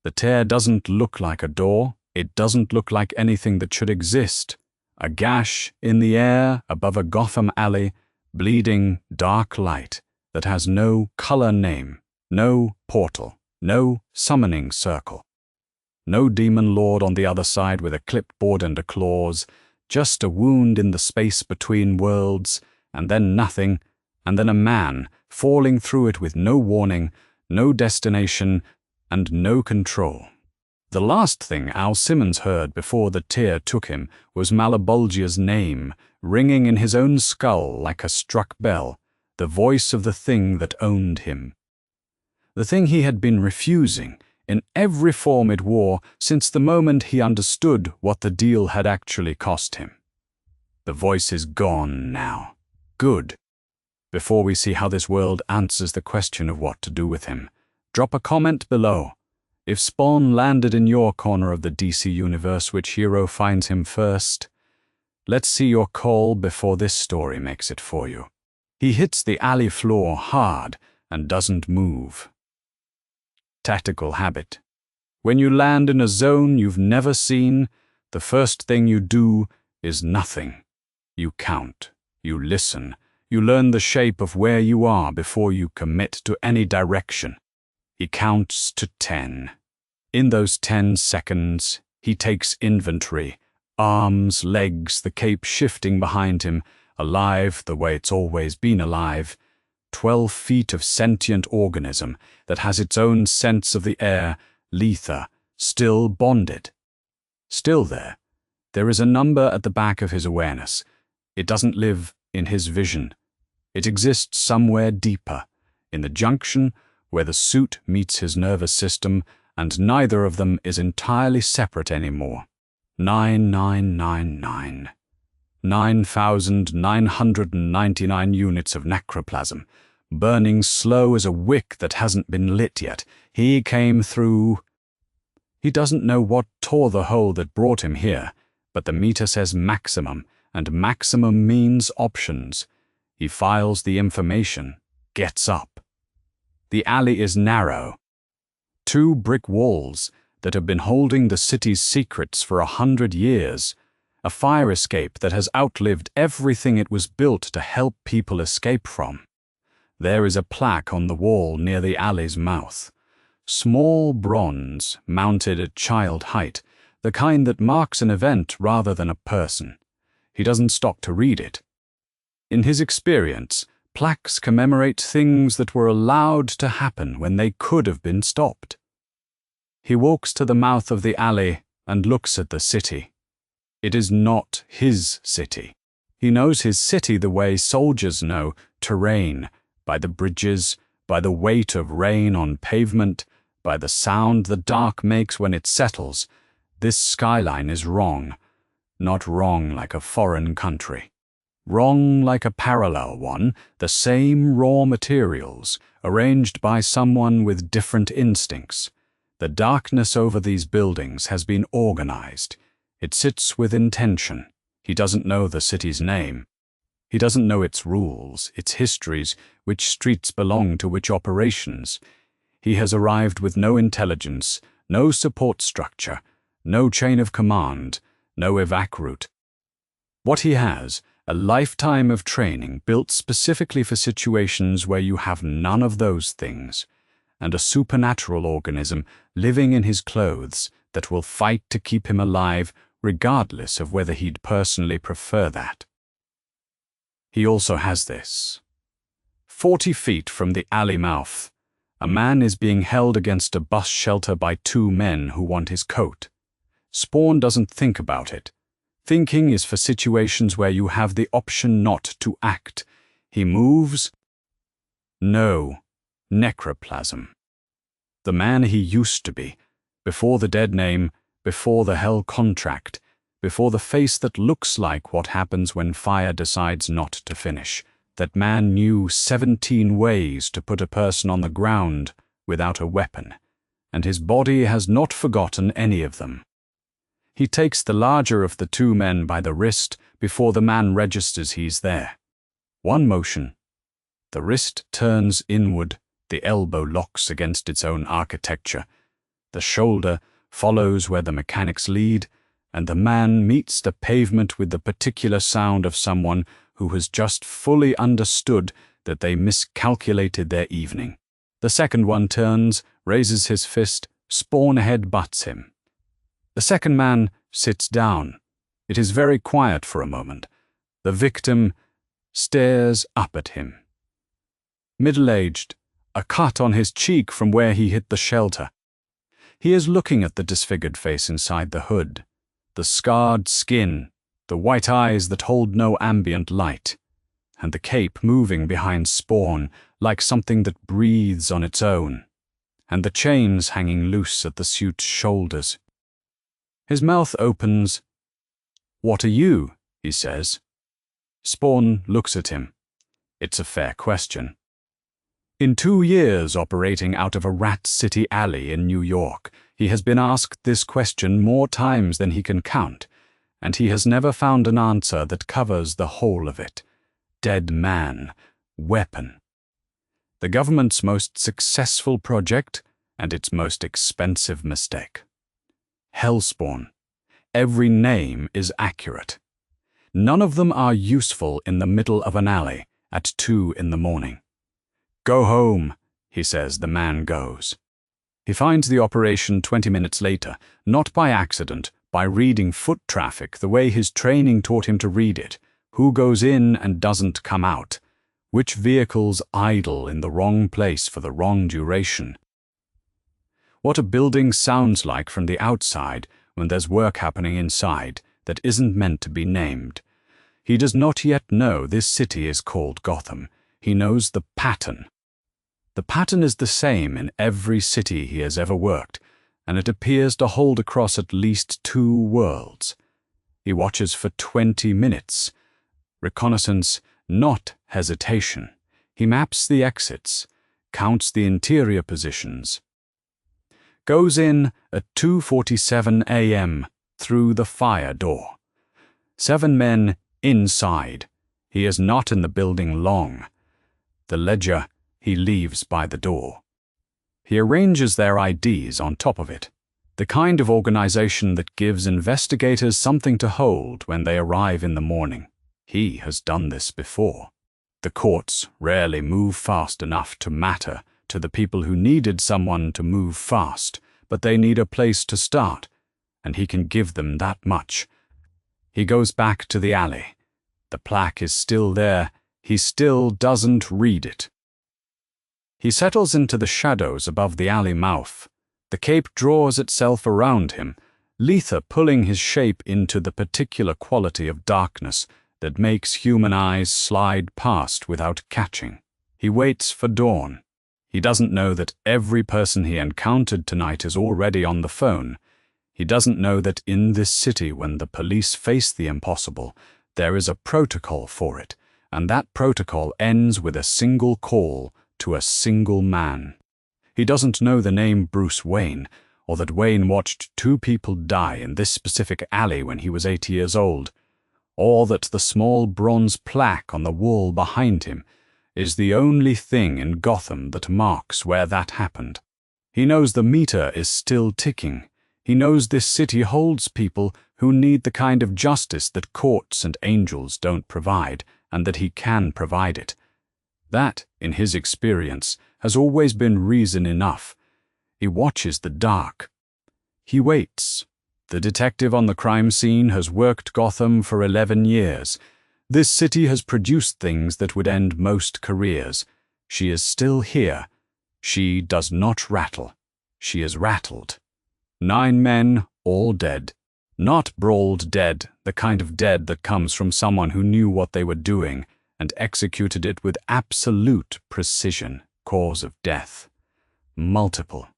The tear doesn't look like a door. It doesn't look like anything that should exist. A gash in the air above a Gotham alley, bleeding dark light that has no color name, no portal, no summoning circle. No demon lord on the other side with a clipboard and a claws, just a wound in the space between worlds, and then nothing, and then a man falling through it with no warning, no destination, and no control. The last thing Al Simmons heard before the tear took him was Malebolgia's name, ringing in his own skull like a struck bell, the voice of the thing that owned him. The thing he had been refusing, in every form it wore, since the moment he understood what the deal had actually cost him. The voice is gone now. Good. Before we see how this world answers the question of what to do with him, drop a comment below. If Spawn landed in your corner of the DC universe, which hero finds him first? Let's see your call before this story makes it for you. He hits the alley floor hard and doesn't move. Tactical habit. When you land in a zone you've never seen, the first thing you do is nothing. You count, you listen, you learn the shape of where you are before you commit to any direction. He counts to 10. In those 10 seconds, he takes inventory, arms, legs, the cape shifting behind him, alive the way it's always been alive, 12 feet of sentient organism that has its own sense of the air, lether, still bonded. Still there. There is a number at the back of his awareness. It doesn't live in his vision. It exists somewhere deeper, in the junction where the suit meets his nervous system, and neither of them is entirely separate anymore. 9999. 9,999 units of necroplasm, burning slow as a wick that hasn't been lit yet. He came through. He doesn't know what tore the hole that brought him here, but the meter says maximum, and maximum means options. He files the information, gets up. The alley is narrow. 2 brick walls that have been holding the city's secrets for 100 years. A fire escape that has outlived everything it was built to help people escape from. There is a plaque on the wall near the alley's mouth. Small bronze, mounted at child height, the kind that marks an event rather than a person. He doesn't stop to read it. In his experience, plaques commemorate things that were allowed to happen when they could have been stopped. He walks to the mouth of the alley and looks at the city. It is not his city. He knows his city the way soldiers know terrain, by the bridges, by the weight of rain on pavement, by the sound the dark makes when it settles. This skyline is wrong. Not wrong like a foreign country. Wrong like a parallel one, the same raw materials, arranged by someone with different instincts. The darkness over these buildings has been organized. It sits with intention. He doesn't know the city's name. He doesn't know its rules, its histories, which streets belong to which operations. He has arrived with no intelligence, no support structure, no chain of command, no evac route. What he has, a lifetime of training built specifically for situations where you have none of those things, and a supernatural organism living in his clothes that will fight to keep him alive regardless of whether he'd personally prefer that. He also has this. 40 feet from the alley mouth, a man is being held against a bus shelter by 2 men who want his coat. Spawn doesn't think about it. Thinking is for situations where you have the option not to act. He moves. No. Necroplasm. The man he used to be, before the dead name, before the hell contract, before the face that looks like what happens when fire decides not to finish. That man knew 17 ways to put a person on the ground without a weapon, and his body has not forgotten any of them. He takes the larger of the 2 men by the wrist before the man registers he's there. One motion. The wrist turns inward, the elbow locks against its own architecture. The shoulder follows where the mechanics lead, and the man meets the pavement with the particular sound of someone who has just fully understood that they miscalculated their evening. The second one turns, raises his fist, Spawn head-butts him. The second man sits down. It is very quiet for a moment. The victim stares up at him. Middle-aged, a cut on his cheek from where he hit the shelter. He is looking at the disfigured face inside the hood, the scarred skin, the white eyes that hold no ambient light, and the cape moving behind Spawn like something that breathes on its own, and the chains hanging loose at the suit's shoulders. His mouth opens. "What are you?" he says. Spawn looks at him. It's a fair question. In 2 years operating out of a Rat City alley in New York, he has been asked this question more times than he can count, and he has never found an answer that covers the whole of it. Dead man, weapon. The government's most successful project and its most expensive mistake. Hellspawn. Every name is accurate. None of them are useful in the middle of an alley at 2 in the morning. "Go home," he says. The man goes. He finds the operation 20 minutes later, not by accident, by reading foot traffic the way his training taught him to read it. Who goes in and doesn't come out? Which vehicles idle in the wrong place for the wrong duration? What a building sounds like from the outside when there's work happening inside that isn't meant to be named. He does not yet know this city is called Gotham. He knows the pattern. The pattern is the same in every city he has ever worked, and it appears to hold across at least 2 worlds. He watches for 20 minutes. Reconnaissance, not hesitation. He maps the exits, counts the interior positions. Goes in at 2:47 a.m. through the fire door. 7 men inside. He is not in the building long. The ledger he leaves by the door. He arranges their IDs on top of it, the kind of organization that gives investigators something to hold when they arrive in the morning. He has done this before. The courts rarely move fast enough to matter to the people who needed someone to move fast, but they need a place to start, and he can give them that much. He goes back to the alley. The plaque is still there. He still doesn't read it. He settles into the shadows above the alley mouth. The cape draws itself around him, Letha pulling his shape into the particular quality of darkness that makes human eyes slide past without catching. He waits for dawn. He doesn't know that every person he encountered tonight is already on the phone. He doesn't know that in this city, when the police face the impossible, there is a protocol for it, and that protocol ends with a single call to a single man. He doesn't know the name Bruce Wayne, or that Wayne watched 2 people die in this specific alley when he was 8 years old, or that the small bronze plaque on the wall behind him is the only thing in Gotham that marks where that happened. He knows the meter is still ticking. He knows this city holds people who need the kind of justice that courts and angels don't provide, and that he can provide it. That, in his experience, has always been reason enough. He watches the dark. He waits. The detective on the crime scene has worked Gotham for 11 years. This city has produced things that would end most careers. She is still here. She does not rattle. She is rattled. 9 men, all dead. Not brawled dead, the kind of dead that comes from someone who knew what they were doing and executed it with absolute precision. Cause of death. Multiple.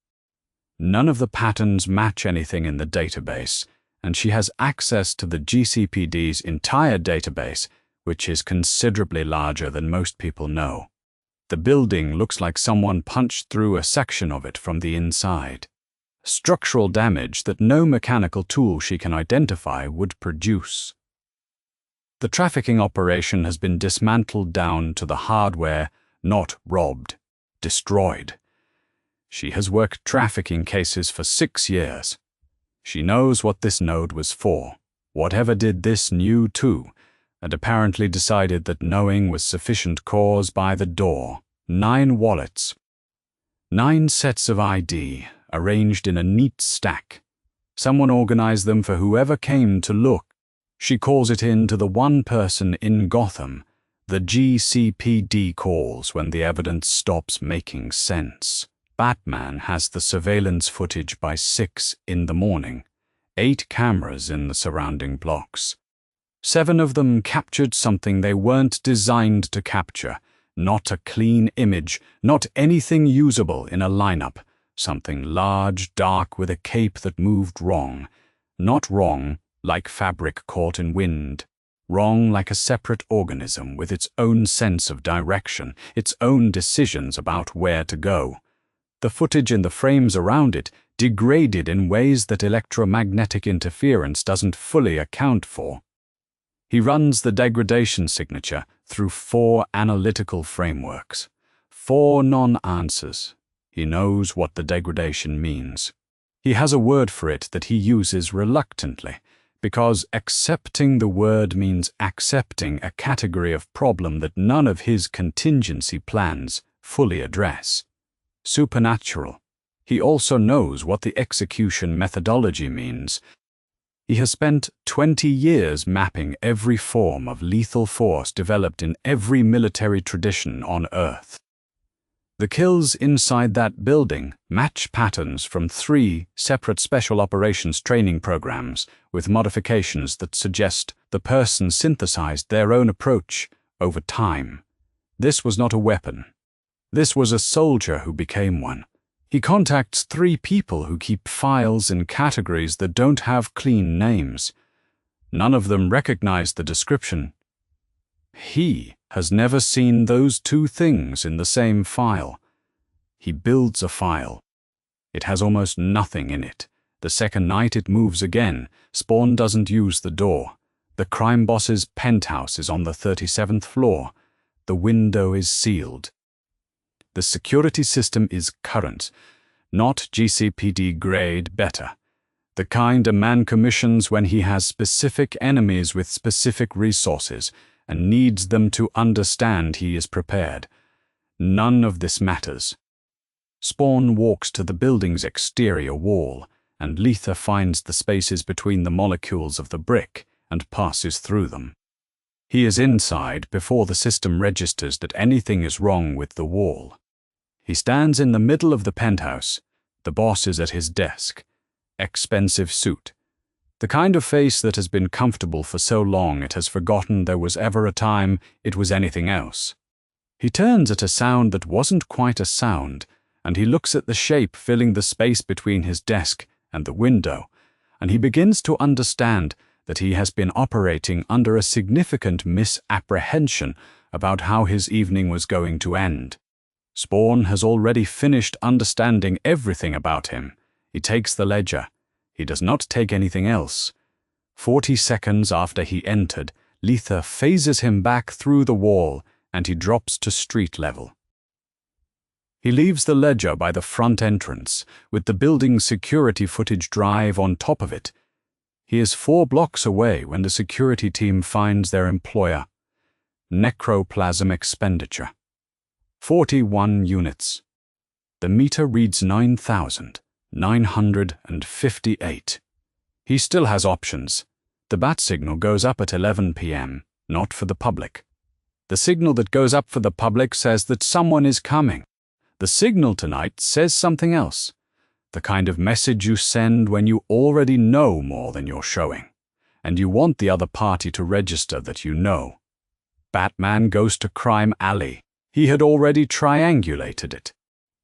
None of the patterns match anything in the database, and she has access to the GCPD's entire database, which is considerably larger than most people know. The building looks like someone punched through a section of it from the inside. Structural damage that no mechanical tool she can identify would produce. The trafficking operation has been dismantled down to the hardware, not robbed, destroyed. She has worked trafficking cases for 6 years. She knows what this node was for. Whatever did this knew too, and apparently decided that knowing was sufficient cause by the door. 9 wallets. 9 sets of ID, arranged in a neat stack. Someone organized them for whoever came to look. She calls it in to the one person in Gotham the GCPD calls when the evidence stops making sense. Batman has the surveillance footage by 6 in the morning. 8 cameras in the surrounding blocks. 7 of them captured something they weren't designed to capture. Not a clean image, not anything usable in a lineup. Something large, dark, with a cape that moved wrong. Not wrong like fabric caught in wind. Wrong like a separate organism with its own sense of direction, its own decisions about where to go. The footage in the frames around it degraded in ways that electromagnetic interference doesn't fully account for. He runs the degradation signature through 4 analytical frameworks. 4 non-answers. He knows what the degradation means. He has a word for it that he uses reluctantly, because accepting the word means accepting a category of problem that none of his contingency plans fully address. Supernatural. He also knows what the execution methodology means. He has spent 20 years mapping every form of lethal force developed in every military tradition on Earth. The kills inside that building match patterns from 3 separate special operations training programs with modifications that suggest the person synthesized their own approach over time. This was not a weapon. This was a soldier who became one. He contacts 3 people who keep files in categories that don't have clean names. None of them recognize the description. He has never seen those 2 things in the same file. He builds a file. It has almost nothing in it. The second night it moves again. Spawn doesn't use the door. The crime boss's penthouse is on the 37th floor. The window is sealed. The security system is current, not GCPD grade better. The kind a man commissions when he has specific enemies with specific resources and needs them to understand he is prepared. None of this matters. Spawn walks to the building's exterior wall, and Letha finds the spaces between the molecules of the brick and passes through them. He is inside before the system registers that anything is wrong with the wall. He stands in the middle of the penthouse. The boss is at his desk. Expensive suit. The kind of face that has been comfortable for so long it has forgotten there was ever a time it was anything else. He turns at a sound that wasn't quite a sound, and he looks at the shape filling the space between his desk and the window, and he begins to understand that he has been operating under a significant misapprehension about how his evening was going to end. Spawn has already finished understanding everything about him. He takes the ledger. He does not take anything else. 40 seconds after he entered, Letha phases him back through the wall, and he drops to street level. He leaves the ledger by the front entrance, with the building's security footage drive on top of it. He is 4 blocks away when the security team finds their employer. Necroplasm expenditure. 41 units. The meter reads 9,958. He still has options. The bat signal goes up at 11 p.m., not for the public. The signal that goes up for the public says that someone is coming. The signal tonight says something else. The kind of message you send when you already know more than you're showing, and you want the other party to register that you know. Batman goes to Crime Alley. He had already triangulated it.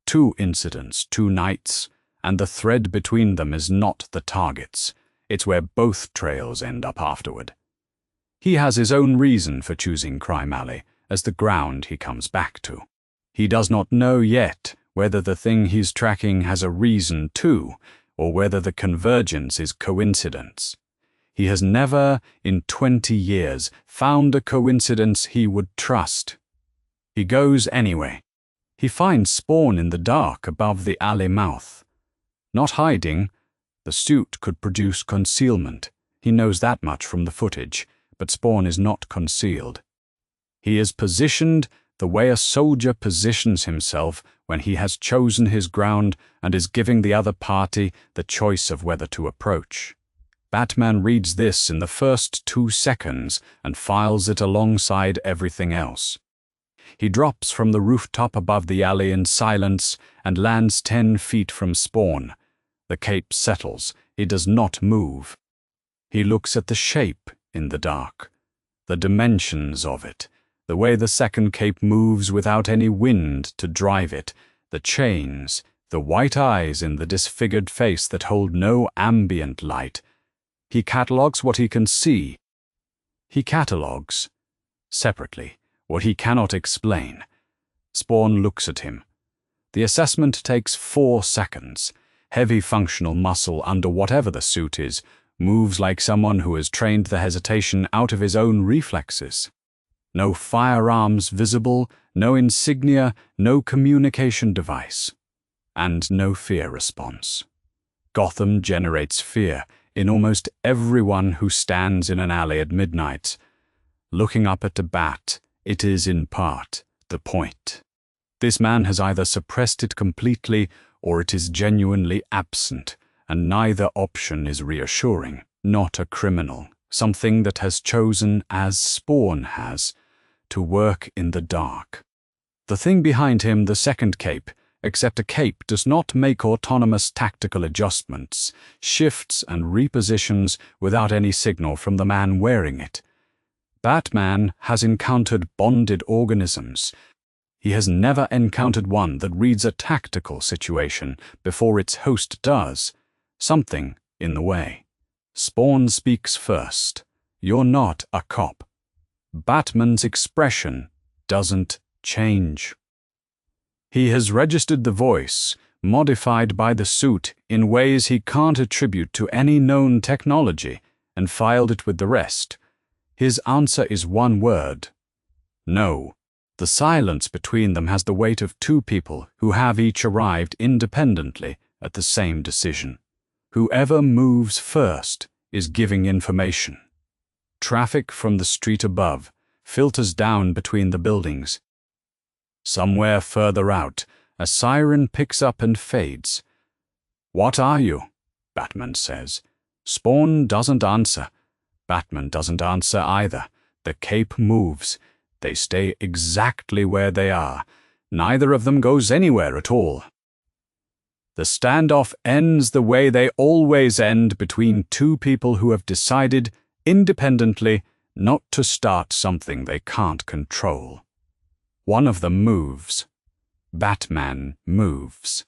2 incidents, 2 nights, and the thread between them is not the targets. It's where both trails end up afterward. He has his own reason for choosing Crime Alley as the ground he comes back to. He does not know yet whether the thing he's tracking has a reason too, or whether the convergence is coincidence. He has never, in 20 years, found a coincidence he would trust. He goes anyway. He finds Spawn in the dark above the alley mouth. Not hiding, the suit could produce concealment. He knows that much from the footage, but Spawn is not concealed. He is positioned the way a soldier positions himself when he has chosen his ground and is giving the other party the choice of whether to approach. Batman reads this in the first 2 seconds and files it alongside everything else. He drops from the rooftop above the alley in silence and lands 10 feet from Spawn. The cape settles. He does not move. He looks at the shape in the dark, the dimensions of it, the way the second cape moves without any wind to drive it, the chains, the white eyes in the disfigured face that hold no ambient light. He catalogues what he can see. He catalogues, separately, what he cannot explain. Spawn looks at him. The assessment takes 4 seconds. Heavy functional muscle under whatever the suit is moves like someone who has trained the hesitation out of his own reflexes. No firearms visible, no insignia, no communication device, and no fear response. Gotham generates fear in almost everyone who stands in an alley at midnight. Looking up at a bat, it is in part the point. This man has either suppressed it completely or it is genuinely absent, and neither option is reassuring. Not a criminal, something that has chosen, as Spawn has, to work in the dark. The thing behind him, the second cape, except a cape does not make autonomous tactical adjustments, shifts and repositions without any signal from the man wearing it. Batman has encountered bonded organisms. He has never encountered one that reads a tactical situation before its host does. Something in the way. Spawn speaks first. You're not a cop. Batman's expression doesn't change. He has registered the voice, modified by the suit in ways he can't attribute to any known technology, and filed it with the rest. His answer is one word. No. The silence between them has the weight of 2 people who have each arrived independently at the same decision. Whoever moves first is giving information. Traffic from the street above filters down between the buildings. Somewhere further out, a siren picks up and fades. "What are you?" Batman says. Spawn doesn't answer. Batman doesn't answer either. The cape moves. They stay exactly where they are. Neither of them goes anywhere at all. The standoff ends the way they always end between 2 people who have decided, independently, not to start something they can't control. One of them moves. Batman moves.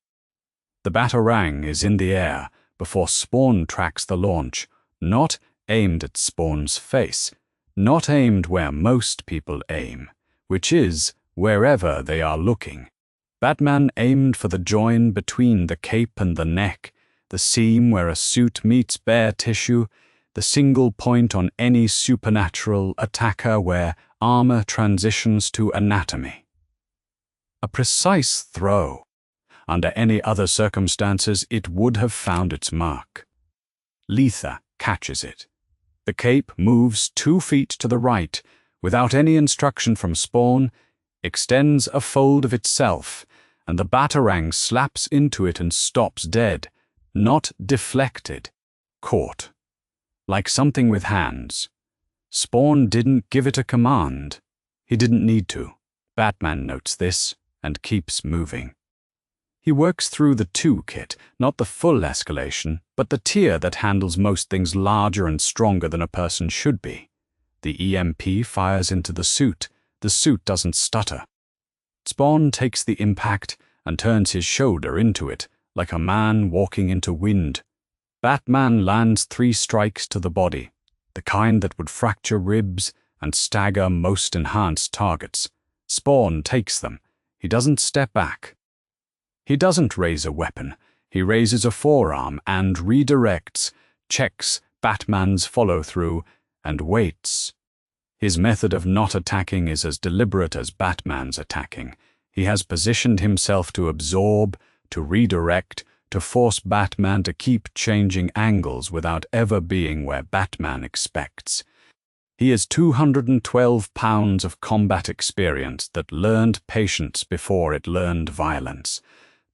The batarang is in the air before Spawn tracks the launch, not aimed at Spawn's face, not aimed where most people aim, which is wherever they are looking. Batman aimed for the join between the cape and the neck, the seam where a suit meets bare tissue, the single point on any supernatural attacker where armor transitions to anatomy. A precise throw. Under any other circumstances, it would have found its mark. Letha catches it. The cape moves 2 feet to the right, without any instruction from Spawn, extends a fold of itself, and the batarang slaps into it and stops dead, not deflected, caught. Like something with hands. Spawn didn't give it a command. He didn't need to. Batman notes this and keeps moving. He works through the 2 kit, not the full escalation, but the tier that handles most things larger and stronger than a person should be. The EMP fires into the suit. The suit doesn't stutter. Spawn takes the impact and turns his shoulder into it, like a man walking into wind. Batman lands 3 strikes to the body, the kind that would fracture ribs and stagger most enhanced targets. Spawn takes them. He doesn't step back. He doesn't raise a weapon. He raises a forearm and redirects, checks Batman's follow-through, and waits. His method of not attacking is as deliberate as Batman's attacking. He has positioned himself to absorb, to redirect, to force Batman to keep changing angles without ever being where Batman expects. He is 212 pounds of combat experience that learned patience before it learned violence.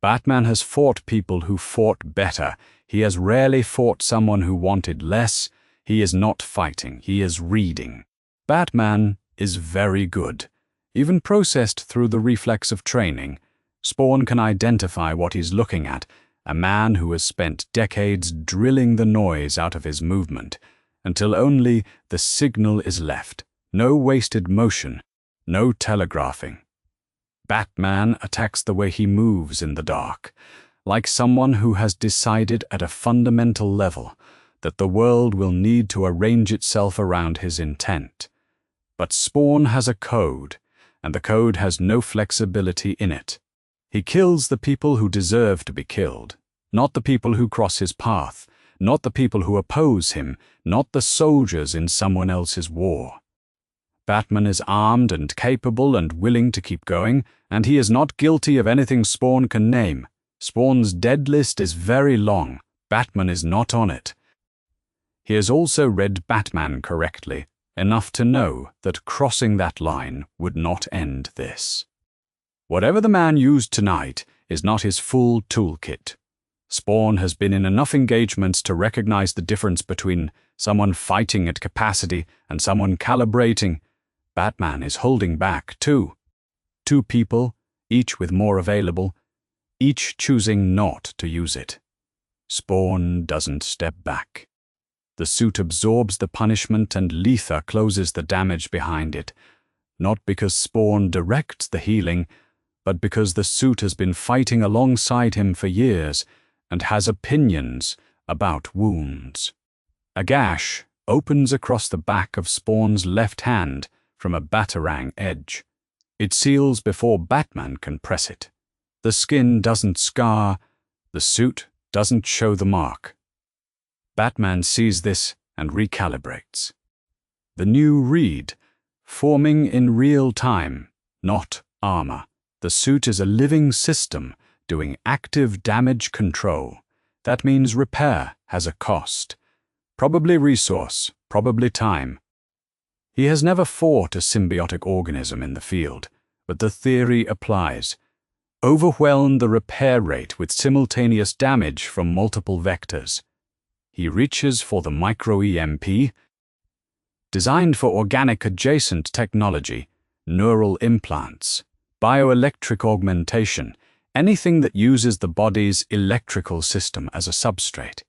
Batman has fought people who fought better. He has rarely fought someone who wanted less. He is not fighting, he is reading. Batman is very good. Even processed through the reflex of training, Spawn can identify what he's looking at, a man who has spent decades drilling the noise out of his movement, until only the signal is left, no wasted motion, no telegraphing. Batman attacks the way he moves in the dark, like someone who has decided at a fundamental level that the world will need to arrange itself around his intent. But Spawn has a code, and the code has no flexibility in it. He kills the people who deserve to be killed, not the people who cross his path, not the people who oppose him, not the soldiers in someone else's war. Batman is armed and capable and willing to keep going, and he is not guilty of anything Spawn can name. Spawn's dead list is very long. Batman is not on it. He has also read Batman correctly, enough to know that crossing that line would not end this. Whatever the man used tonight is not his full toolkit. Spawn has been in enough engagements to recognize the difference between someone fighting at capacity and someone calibrating. Batman is holding back too. Two people, each with more available, each choosing not to use it. Spawn doesn't step back. The suit absorbs the punishment and Letha closes the damage behind it, not because Spawn directs the healing, but because the suit has been fighting alongside him for years and has opinions about wounds. A gash opens across the back of Spawn's left hand from a batarang edge. It seals before Batman can press it. The skin doesn't scar, the suit doesn't show the mark. Batman sees this and recalibrates. The new read, forming in real time, not armor. The suit is a living system doing active damage control. That means repair has a cost. Probably resource, probably time. He has never fought a symbiotic organism in the field, but the theory applies. Overwhelm the repair rate with simultaneous damage from multiple vectors. He reaches for the micro-EMP, designed for organic adjacent technology, neural implants, bioelectric augmentation, anything that uses the body's electrical system as a substrate.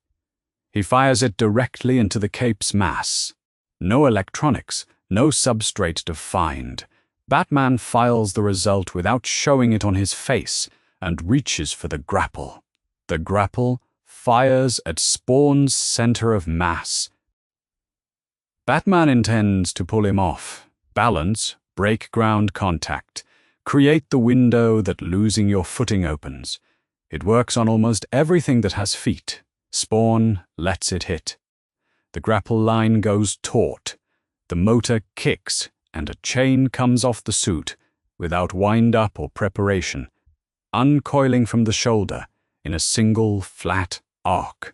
He fires it directly into the cape's mass. No electronics, no substrate defined. Batman files the result without showing it on his face and reaches for the grapple. The grapple fires at Spawn's center of mass. Batman intends to pull him off, balance, break ground contact, create the window that losing your footing opens. It works on almost everything that has feet. Spawn lets it hit. The grapple line goes taut. The motor kicks, and a chain comes off the suit without wind-up or preparation, uncoiling from the shoulder in a single flat arc.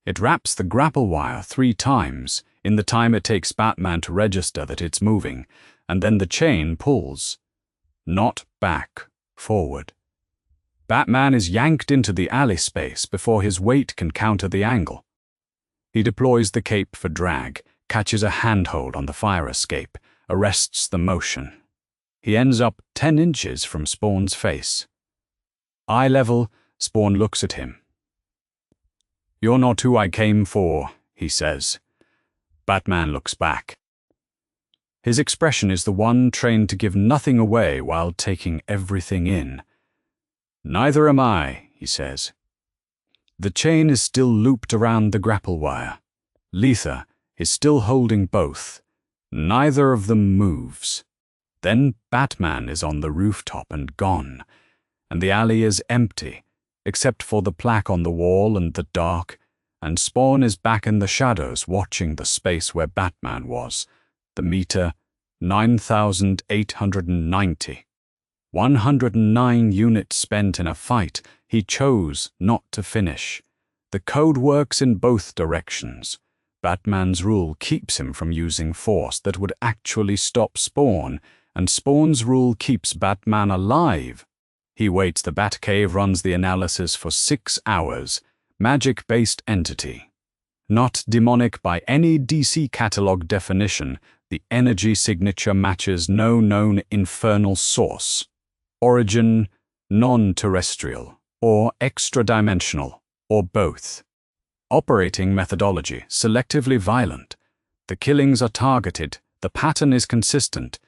It wraps the grapple wire 3 times in the time it takes Batman to register that it's moving, and then the chain pulls. Not back, forward. Batman is yanked into the alley space before his weight can counter the angle. He deploys the cape for drag, catches a handhold on the fire escape, arrests the motion. He ends up 10 inches from Spawn's face. Eye level, Spawn looks at him. "You're not who I came for," he says. Batman looks back. His expression is the one trained to give nothing away while taking everything in. "Neither am I," he says. The chain is still looped around the grapple wire. Letha is still holding both. Neither of them moves. Then Batman is on the rooftop and gone, and the alley is empty, except for the plaque on the wall and the dark, and Spawn is back in the shadows watching the space where Batman was. The meter, 9,890. 109 units spent in a fight he chose not to finish. The code works in both directions. Batman's rule keeps him from using force that would actually stop Spawn, and Spawn's rule keeps Batman alive. He waits. The Batcave runs the analysis for 6 hours. Magic-based entity. Not demonic by any DC catalog definition, the energy signature matches no known infernal source. Origin, non-terrestrial, or extra-dimensional, or both. Operating methodology, selectively violent. The killings are targeted, the pattern is consistent.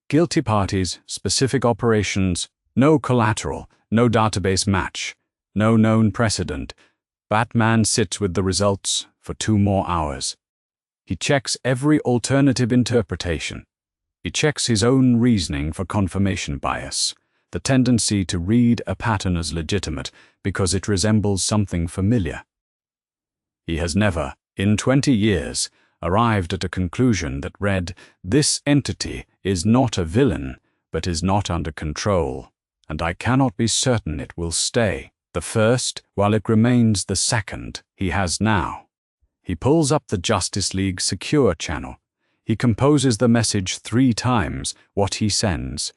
Guilty parties, specific operations, no collateral, no database match, no known precedent. Batman sits with the results for 2 more hours. He checks every alternative interpretation. He checks his own reasoning for confirmation bias, the tendency to read a pattern as legitimate because it resembles something familiar. He has never, in 20 years, arrived at a conclusion that read, "This entity is not a villain, but is not under control, and I cannot be certain it will stay the first while it remains the second he has now." He pulls up the Justice League secure channel. He composes the message 3 times, what he sends.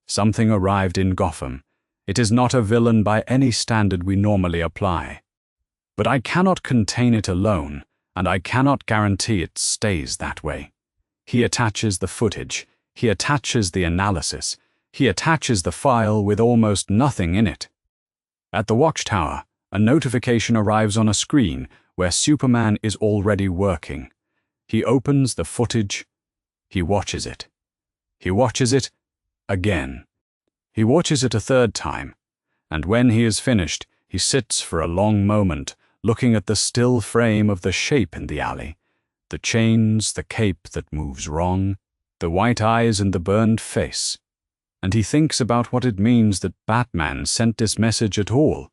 Something arrived in Gotham. It is not a villain by any standard we normally apply. But I cannot contain it alone, and I cannot guarantee it stays that way. He attaches the footage. He attaches the analysis. He attaches the file with almost nothing in it. At the Watchtower, a notification arrives on a screen where Superman is already working. He opens the footage. He watches it. He watches it again. He watches it a 3rd time, and when he is finished, he sits for a long moment, looking at the still frame of the shape in the alley, the chains, the cape that moves wrong, the white eyes and the burned face, and he thinks about what it means that Batman sent this message at all.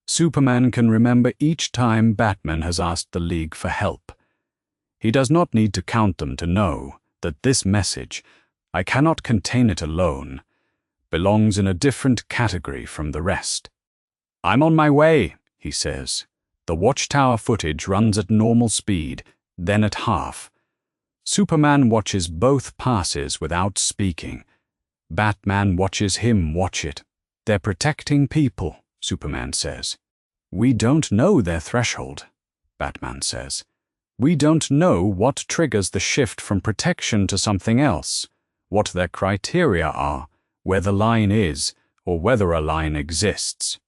Superman can remember each time Batman has asked the League for help. He does not need to count them to know that this message, "I cannot contain it alone," belongs in a different category from the rest. "I'm on my way," he says. The Watchtower footage runs at normal speed, then at half. Superman watches both passes without speaking. Batman watches him watch it. "They're protecting people," Superman says. "We don't know their threshold," Batman says. "We don't know what triggers the shift from protection to something else, what their criteria are, where the line is, or whether a line exists.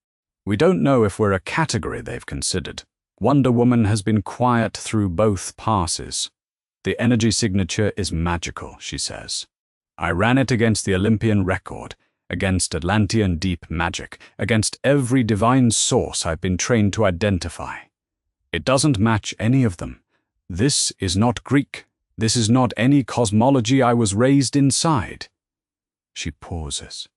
We don't know if we're a category they've considered. Wonder Woman has been quiet through both passes. The energy signature is magical," she says. "I ran it against the Olympian record, against Atlantean deep magic, against every divine source I've been trained to identify. It doesn't match any of them. This is not Greek. This is not any cosmology I was raised inside." She pauses.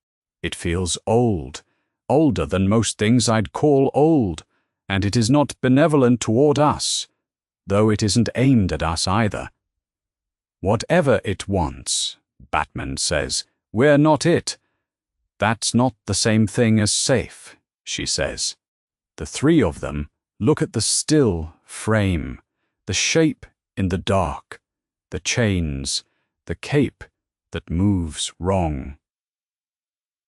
"It feels old, older than most things I'd call old, and it is not benevolent toward us, though it isn't aimed at us either. Whatever it wants," Batman says, "we're not it. That's not the same thing as safe," she says. The 3 of them look at the still frame, the shape in the dark, the chains, the cape that moves wrong.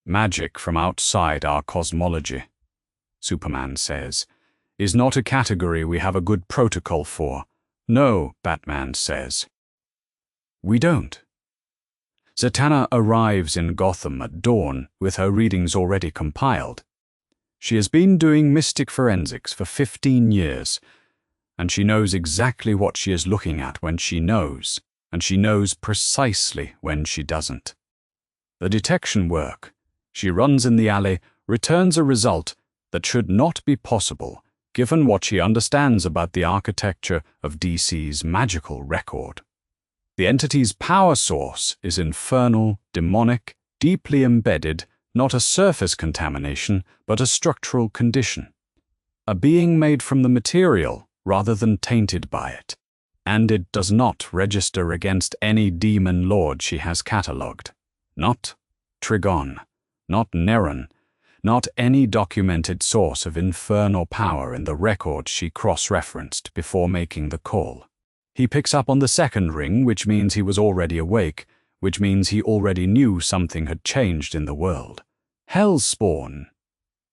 "Magic from outside our cosmology," Superman says, "is not a category we have a good protocol for." "No," Batman says. "We don't." Zatanna arrives in Gotham at dawn with her readings already compiled. She has been doing mystic forensics for 15 years, and she knows exactly what she is looking at when she knows, and she knows precisely when she doesn't. The detection work. She runs in the alley, returns a result that should not be possible, given what she understands about the architecture of DC's magical record. The entity's power source is infernal, demonic, deeply embedded, not a surface contamination, but a structural condition. A being made from the material rather than tainted by it. And it does not register against any demon lord she has catalogued. Not Trigon, not Neron, not any documented source of infernal power in the records she cross-referenced before making the call. He picks up on the second ring, which means he was already awake, which means he already knew something had changed in the world. Hellspawn,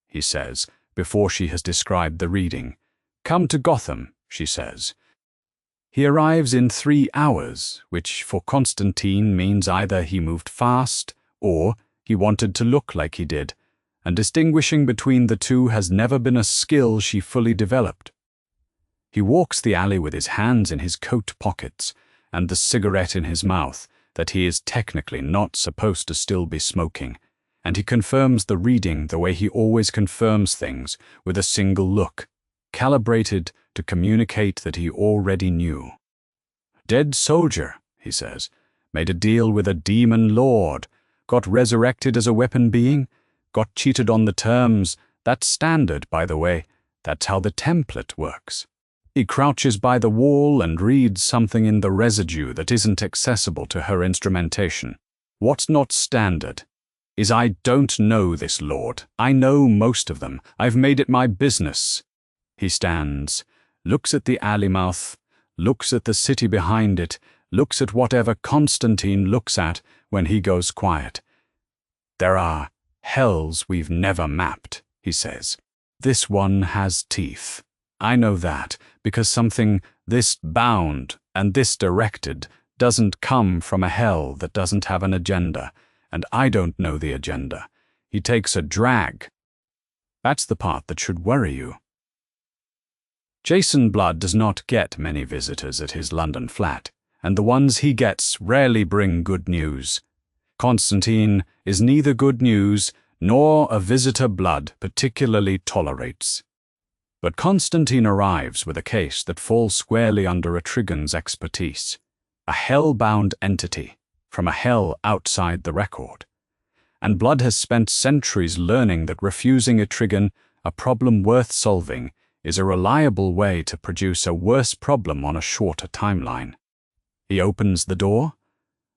he says, before she has described the reading. Come to Gotham, she says. He arrives in 3 hours, which for Constantine means either he moved fast or he wanted to look like he did, and distinguishing between the two has never been a skill she fully developed. He walks the alley with his hands in his coat pockets and the cigarette in his mouth that he is technically not supposed to still be smoking, and he confirms the reading the way he always confirms things, with a single look, calibrated to communicate that he already knew. Dead soldier, he says, made a deal with a demon lord, got resurrected as a weapon being, got cheated on the terms. That's standard, by the way. That's how the template works. He crouches by the wall and reads something in the residue that isn't accessible to her instrumentation. What's not standard is I don't know this lord. I know most of them. I've made it my business. He stands, looks at the alley mouth, looks at the city behind it, looks at whatever Constantine looks at when he goes quiet. There are hells we've never mapped, he says. This one has teeth. I know that because something this bound and this directed doesn't come from a hell that doesn't have an agenda, and I don't know the agenda. He takes a drag. That's the part that should worry you. Jason Blood does not get many visitors at his London flat, and the ones he gets rarely bring good news. Constantine is neither good news nor a visitor Blood particularly tolerates. But Constantine arrives with a case that falls squarely under a Trigon's expertise, a hell-bound entity from a hell outside the record. And Blood has spent centuries learning that refusing a Trigon, a problem worth solving, is a reliable way to produce a worse problem on a shorter timeline. He opens the door.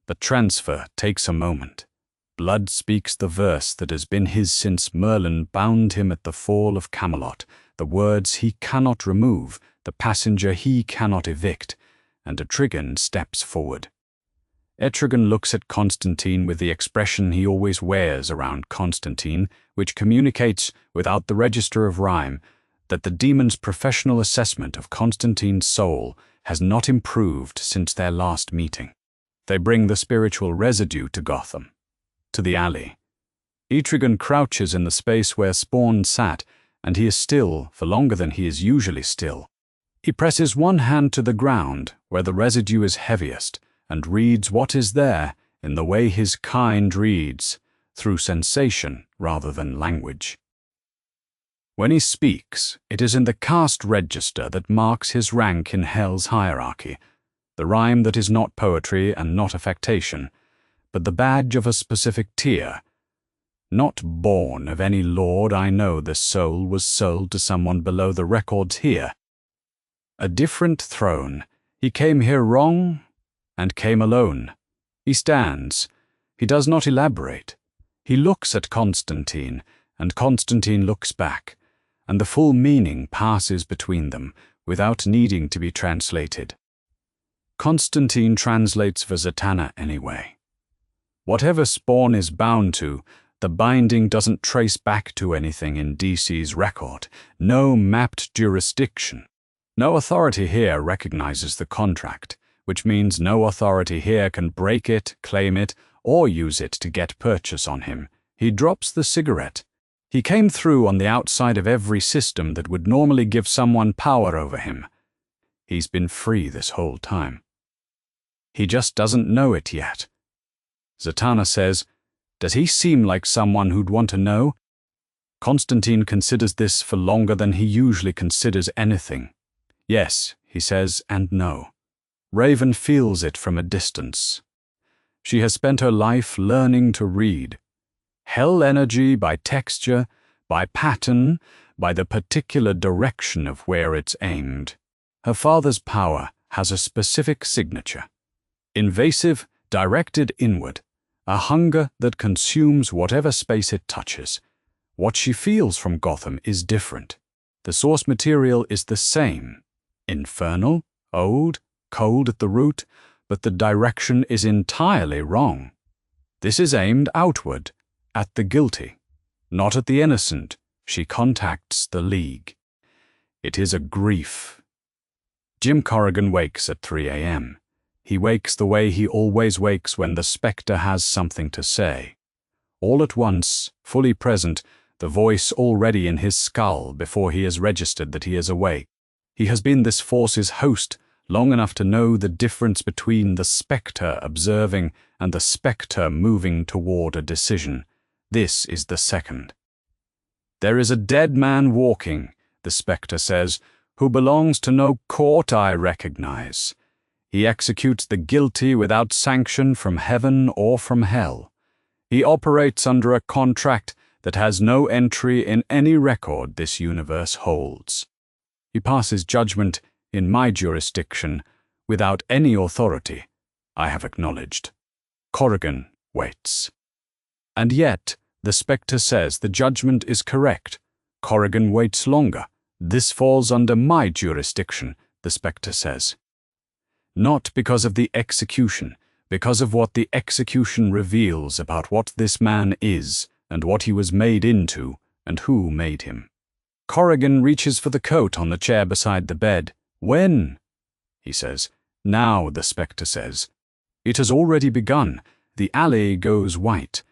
The transfer takes a moment. Blood speaks the verse that has been his since Merlin bound him at the fall of Camelot, the words he cannot remove, the passenger he cannot evict, and Etrigan steps forward. Etrigan looks at Constantine with the expression he always wears around Constantine, which communicates, without the register of rhyme, that the demon's professional assessment of Constantine's soul has not improved since their last meeting. They bring the spiritual residue to Gotham, to the alley. Etrigan crouches in the space where Spawn sat, and he is still for longer than he is usually still. He presses one hand to the ground, where the residue is heaviest, and reads what is there in the way his kind reads, through sensation rather than language. When he speaks, it is in the caste register that marks his rank in Hell's hierarchy, the rhyme that is not poetry and not affectation, but the badge of a specific tier. Not born of any lord, I know this soul was sold to someone below the records here. A different throne. He came here wrong and came alone. He stands. He does not elaborate. He looks at Constantine, and Constantine looks back, and the full meaning passes between them without needing to be translated. Constantine translates for Zatanna anyway. Whatever Spawn is bound to, the binding doesn't trace back to anything in DC's record, no mapped jurisdiction. No authority here recognizes the contract, which means no authority here can break it, claim it, or use it to get purchase on him. He drops the cigarette. He came through on the outside of every system that would normally give someone power over him. He's been free this whole time. He just doesn't know it yet. Zatanna says, "Does he seem like someone who'd want to know?" Constantine considers this for longer than he usually considers anything. Yes, he says, and no. Raven feels it from a distance. She has spent her life learning to read. Hell energy by texture, by pattern, by the particular direction of where it's aimed. Her father's power has a specific signature. Invasive, directed inward, a hunger that consumes whatever space it touches. What she feels from Gotham is different. The source material is the same, infernal, old, cold at the root, but the direction is entirely wrong. This is aimed outward, at the guilty, not at the innocent. She contacts the League. It is a grief. Jim Corrigan wakes at 3 a.m. He wakes the way he always wakes when the Spectre has something to say. All at once, fully present, the voice already in his skull before he has registered that he is awake. He has been this force's host long enough to know the difference between the Spectre observing and the Spectre moving toward a decision. This is the second. There is a dead man walking, the Spectre says, who belongs to no court I recognize. He executes the guilty without sanction from heaven or from hell. He operates under a contract that has no entry in any record this universe holds. He passes judgment in my jurisdiction without any authority, I have acknowledged. Corrigan waits. And yet, the Spectre says the judgment is correct. Corrigan waits longer. This falls under my jurisdiction, the Spectre says. Not because of the execution, because of what the execution reveals about what this man is, and what he was made into, and who made him. Corrigan reaches for the coat on the chair beside the bed. When? He says. Now, the Spectre says. It has already begun. The alley goes white.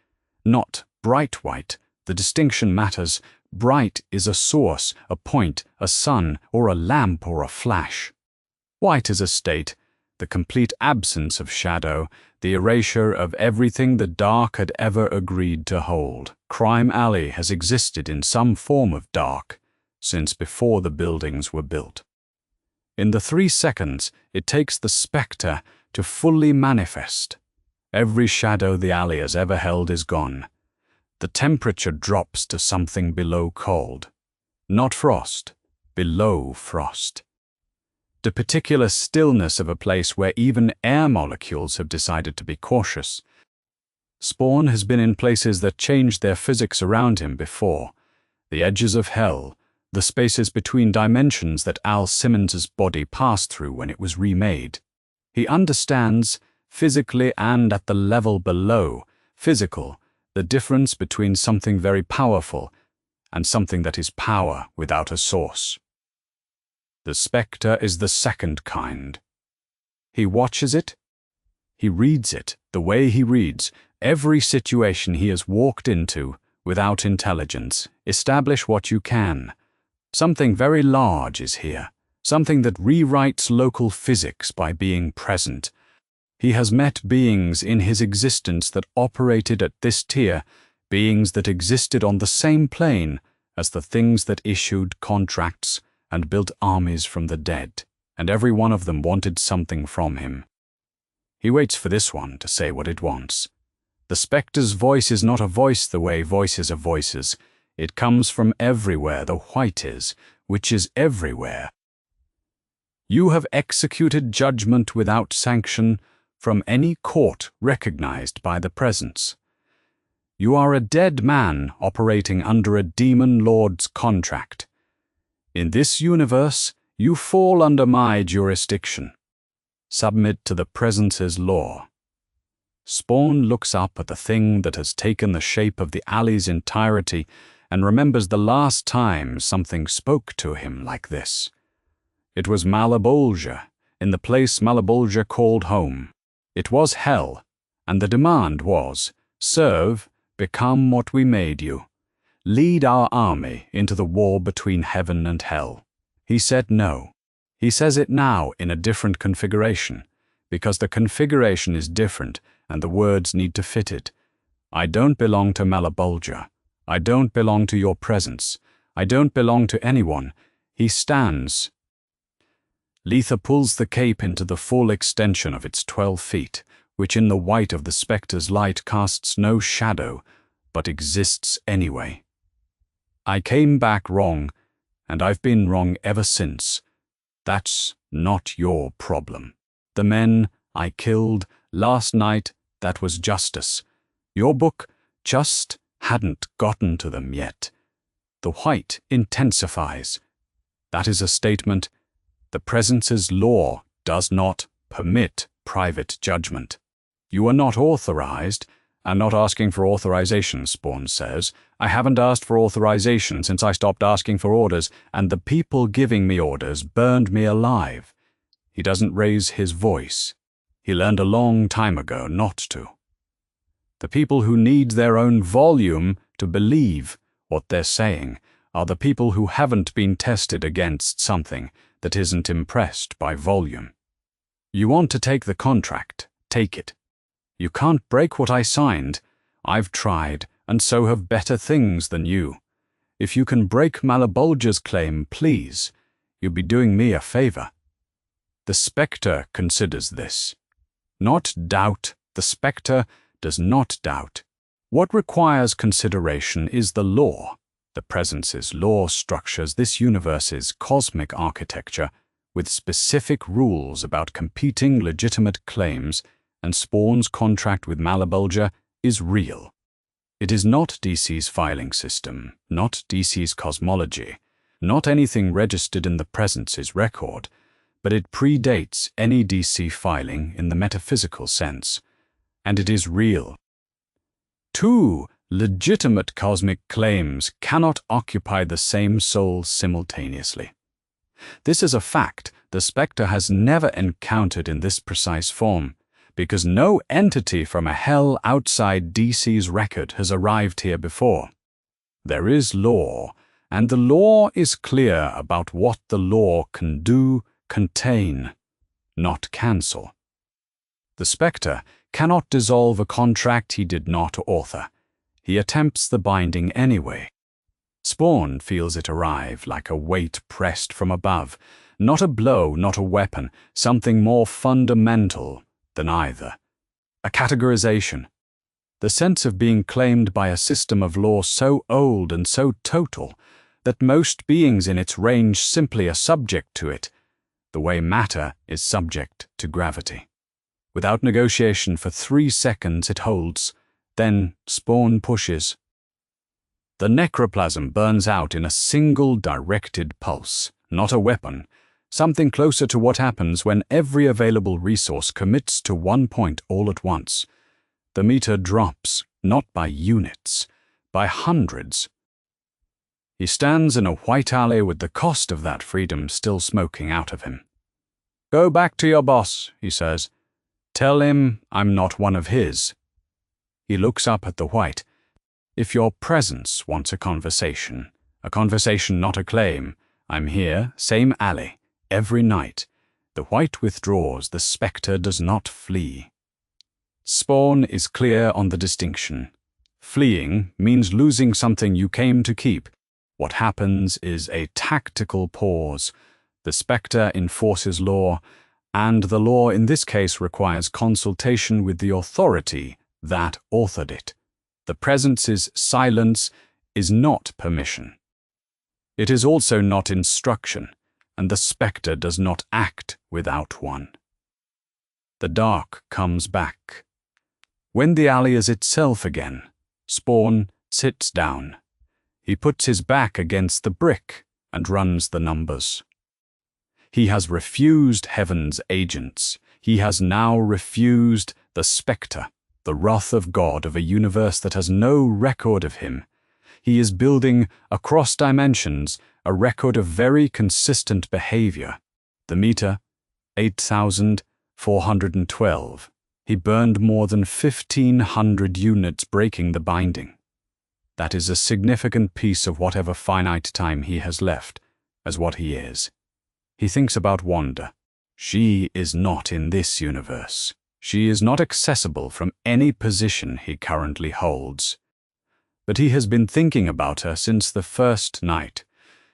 Not bright white. The distinction matters. Bright is a source, a point, a sun, or a lamp, or a flash. White is a state, the complete absence of shadow, the erasure of everything the dark had ever agreed to hold. Crime Alley has existed in some form of dark since before the buildings were built. In the 3 seconds it takes the Spectre to fully manifest. Every shadow the alley has ever held is gone. The temperature drops to something below cold. Not frost, below frost. The particular stillness of a place where even air molecules have decided to be cautious. Spawn has been in places that changed their physics around him before. The edges of hell, the spaces between dimensions that Al Simmons's body passed through when it was remade. He understands, physically and at the level below, physical, the difference between something very powerful and something that is power without a source. The Spectre is the second kind. He watches it. He reads it the way he reads every situation he has walked into without intelligence. Establish what you can. Something very large is here, something that rewrites local physics by being present. He has met beings in his existence that operated at this tier, beings that existed on the same plane as the things that issued contracts and built armies from the dead, and every one of them wanted something from him. He waits for this one to say what it wants. The Spectre's voice is not a voice the way voices are voices. It comes from everywhere the white is, which is everywhere. You have executed judgment without sanction from any court recognized by the presence. You are a dead man operating under a demon lord's contract. In this universe, you fall under my jurisdiction. Submit to the presence's law. Spawn looks up at the thing that has taken the shape of the alley's entirety and remembers the last time something spoke to him like this. It was Malebolgia, in the place Malebolgia called home. It was hell, and the demand was, serve, become what we made you. Lead our army into the war between heaven and hell. He said no. He says it now in a different configuration, because the configuration is different and the words need to fit it. I don't belong to Malebolgia. I don't belong to your presence. I don't belong to anyone. He stands. Letha pulls the cape into the full extension of its 12 feet, which in the white of the Spectre's light casts no shadow, but exists anyway. I came back wrong, and I've been wrong ever since. That's not your problem. The men I killed last night, that was justice. Your book just hadn't gotten to them yet. The white intensifies. That is a statement. The presence's law does not permit private judgment. You are not authorized, and not asking for authorization, Spawn says. I haven't asked for authorization since I stopped asking for orders, and the people giving me orders burned me alive. He doesn't raise his voice. He learned a long time ago not to. The people who need their own volume to believe what they're saying are the people who haven't been tested against something that isn't impressed by volume. You want to take the contract, take it. You can't break what I signed. I've tried, and so have better things than you. If you can break Malabolger's claim, please, you'll be doing me a favor. The Spectre considers this. Not doubt. The Spectre does not doubt. What requires consideration is the law. The presence's law structures this universe's cosmic architecture with specific rules about competing legitimate claims, and Spawn's contract with Malabolger is real. It is not DC's filing system, not DC's cosmology, not anything registered in the presence's record, but it predates any DC filing in the metaphysical sense, and it is real. Two legitimate cosmic claims cannot occupy the same soul simultaneously. This is a fact the Spectre has never encountered in this precise form, because no entity from a hell outside DC's record has arrived here before. There is law, and the law is clear about what the law can do, contain, not cancel. The Spectre cannot dissolve a contract he did not author. He attempts the binding anyway. Spawn feels it arrive like a weight pressed from above, not a blow, not a weapon, something more fundamental than either. A categorization. The sense of being claimed by a system of law so old and so total that most beings in its range simply are subject to it, the way matter is subject to gravity. Without negotiation for 3 seconds it holds, then Spawn pushes. The necroplasm burns out in a single directed pulse, not a weapon, something closer to what happens when every available resource commits to one point all at once. The meter drops, not by units, by hundreds. He stands in a white alley with the cost of that freedom still smoking out of him. Go back to your boss, he says. Tell him I'm not one of his. He looks up at the white. If your presence wants a conversation not a claim, I'm here, same alley, every night. The white withdraws, the Spectre does not flee. Spawn is clear on the distinction. Fleeing means losing something you came to keep. What happens is a tactical pause. The Spectre enforces law, and the law in this case requires consultation with the authority that authored it. The presence's silence is not permission. It is also not instruction, and the Spectre does not act without one. The dark comes back. When the alley is itself again, Spawn sits down. He puts his back against the brick and runs the numbers. He has refused Heaven's agents. He has now refused the Spectre, the wrath of God of a universe that has no record of him. He is building, across dimensions, a record of very consistent behavior. The meter, 8,412. He burned more than 1,500 units breaking the binding. That is a significant piece of whatever finite time he has left, as what he is. He thinks about Wanda. She is not in this universe. She is not accessible from any position he currently holds. But he has been thinking about her since the first night,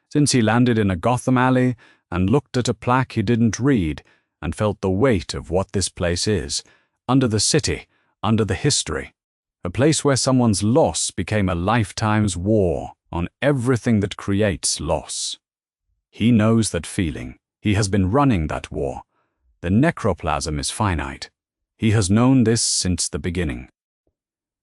since he landed in a Gotham alley and looked at a plaque he didn't read and felt the weight of what this place is, under the city, under the history, a place where someone's loss became a lifetime's war on everything that creates loss. He knows that feeling. He has been running that war. The necroplasm is finite. He has known this since the beginning.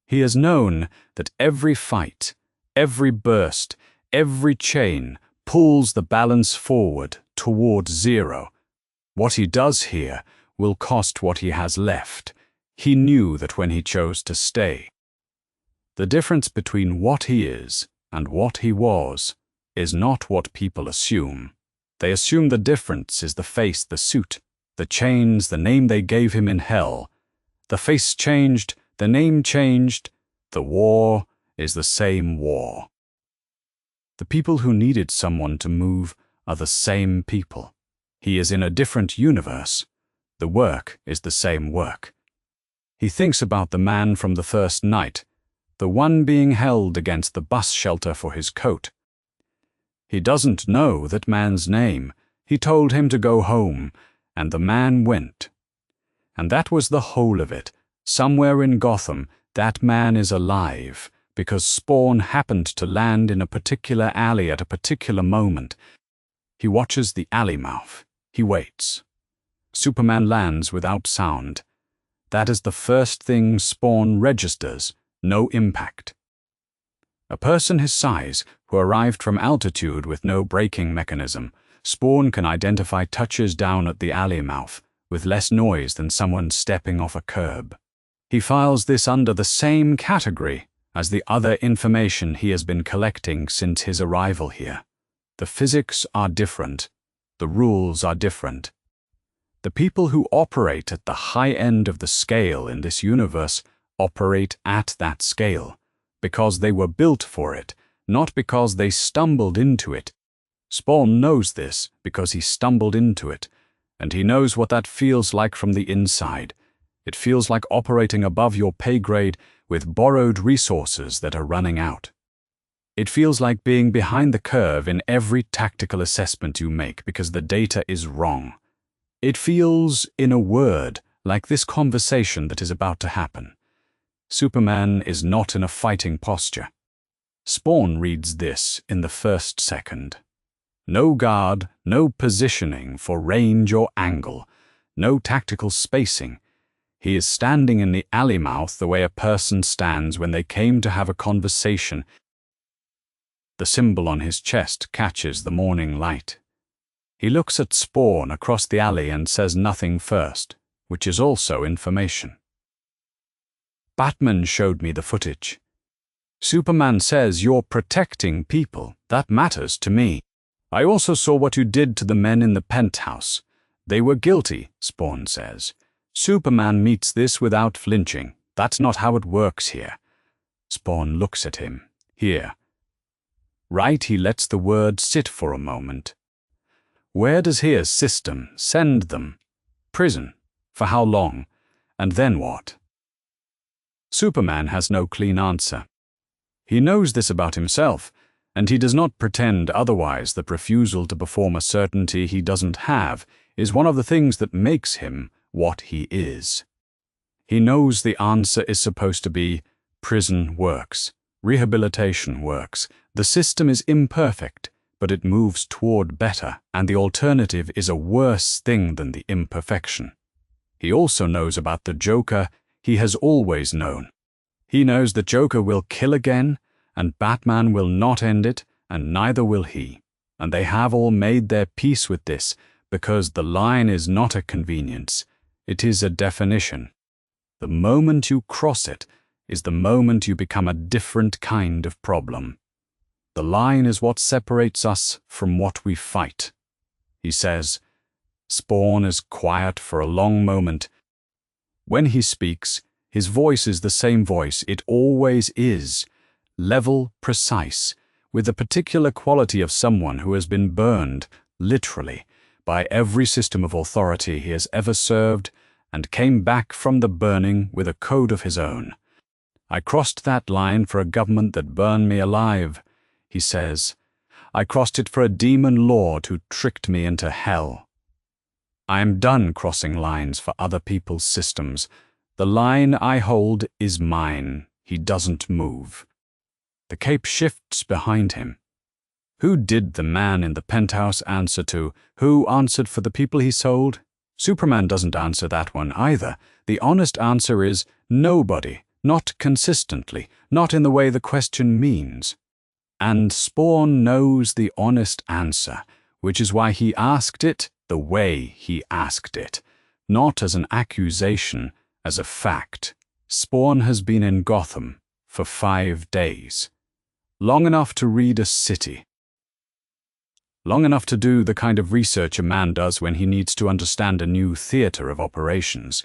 He has known that every fight, every burst, every chain pulls the balance forward toward zero. What he does here will cost what he has left. He knew that when he chose to stay. The difference between what he is and what he was is not what people assume. They assume the difference is the face, the suit, the chains, the name they gave him in hell. The face changed, the name changed, the war is the same war. The people who needed someone to move are the same people. He is in a different universe. The work is the same work. He thinks about the man from the first night, the one being held against the bus shelter for his coat. He doesn't know that man's name. He told him to go home, and the man went. And that was the whole of it. Somewhere in Gotham, that man is alive, because Spawn happened to land in a particular alley at a particular moment. He watches the alley mouth. He waits. Superman lands without sound. That is the first thing Spawn registers, no impact. A person his size, who arrived from altitude with no braking mechanism, Spawn can identify touches down at the alley mouth, with less noise than someone stepping off a curb. He files this under the same category as the other information he has been collecting since his arrival here. The physics are different. The rules are different. The people who operate at the high end of the scale in this universe operate at that scale, because they were built for it, not because they stumbled into it. Spawn knows this because he stumbled into it, and he knows what that feels like from the inside. It feels like operating above your pay grade with borrowed resources that are running out. It feels like being behind the curve in every tactical assessment you make because the data is wrong. It feels, in a word, like this conversation that is about to happen. Superman is not in a fighting posture. Spawn reads this in the first second. No guard, no positioning for range or angle, no tactical spacing. He is standing in the alley mouth the way a person stands when they came to have a conversation. The symbol on his chest catches the morning light. He looks at Spawn across the alley and says nothing first, which is also information. Batman showed me the footage. Superman says you're protecting people. That matters to me. I also saw what you did to the men in the penthouse. They were guilty, Spawn says. Superman meets this without flinching. That's not how it works here. Spawn looks at him. Here. Right, he lets the word sit for a moment. Where does his system send them? Prison. For how long? And then what? Superman has no clean answer. He knows this about himself, and he does not pretend otherwise. That refusal to perform a certainty he doesn't have is one of the things that makes him what he is. He knows the answer is supposed to be prison works, rehabilitation works, the system is imperfect, but it moves toward better, and the alternative is a worse thing than the imperfection. He also knows about the Joker. He has always known. He knows the Joker will kill again, and Batman will not end it, and neither will he. And they have all made their peace with this, because the line is not a convenience, it is a definition. The moment you cross it is the moment you become a different kind of problem. The line is what separates us from what we fight. He says. Spawn is quiet for a long moment. When he speaks, his voice is the same voice it always is, level, precise, with the particular quality of someone who has been burned, literally, by every system of authority he has ever served, and came back from the burning with a code of his own. I crossed that line for a government that burned me alive, he says. I crossed it for a demon lord who tricked me into hell. I am done crossing lines for other people's systems. The line I hold is mine. He doesn't move. The cape shifts behind him. Who did the man in the penthouse answer to? Who answered for the people he sold? Superman doesn't answer that one either. The honest answer is nobody. not consistently, not in the way the question means. And Spawn knows the honest answer, which is why he asked it the way he asked it, not as an accusation, as a fact. Spawn has been in Gotham for 5 days. Long enough to read a city. Long enough to do the kind of research a man does when he needs to understand a new theater of operations.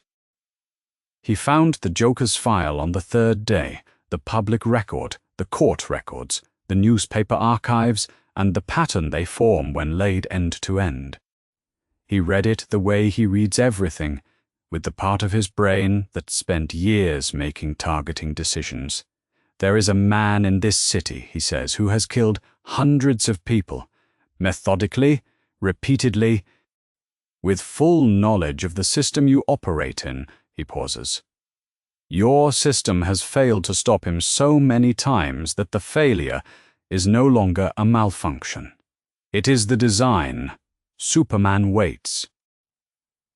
He found the Joker's file on the 3rd day, the public record, the court records, the newspaper archives, and the pattern they form when laid end to end. He read it the way he reads everything, with the part of his brain that spent years making targeting decisions. There is a man in this city, he says, who has killed hundreds of people, methodically, repeatedly, with full knowledge of the system you operate in, he pauses. Your system has failed to stop him so many times that the failure is no longer a malfunction. It is the design. Superman waits.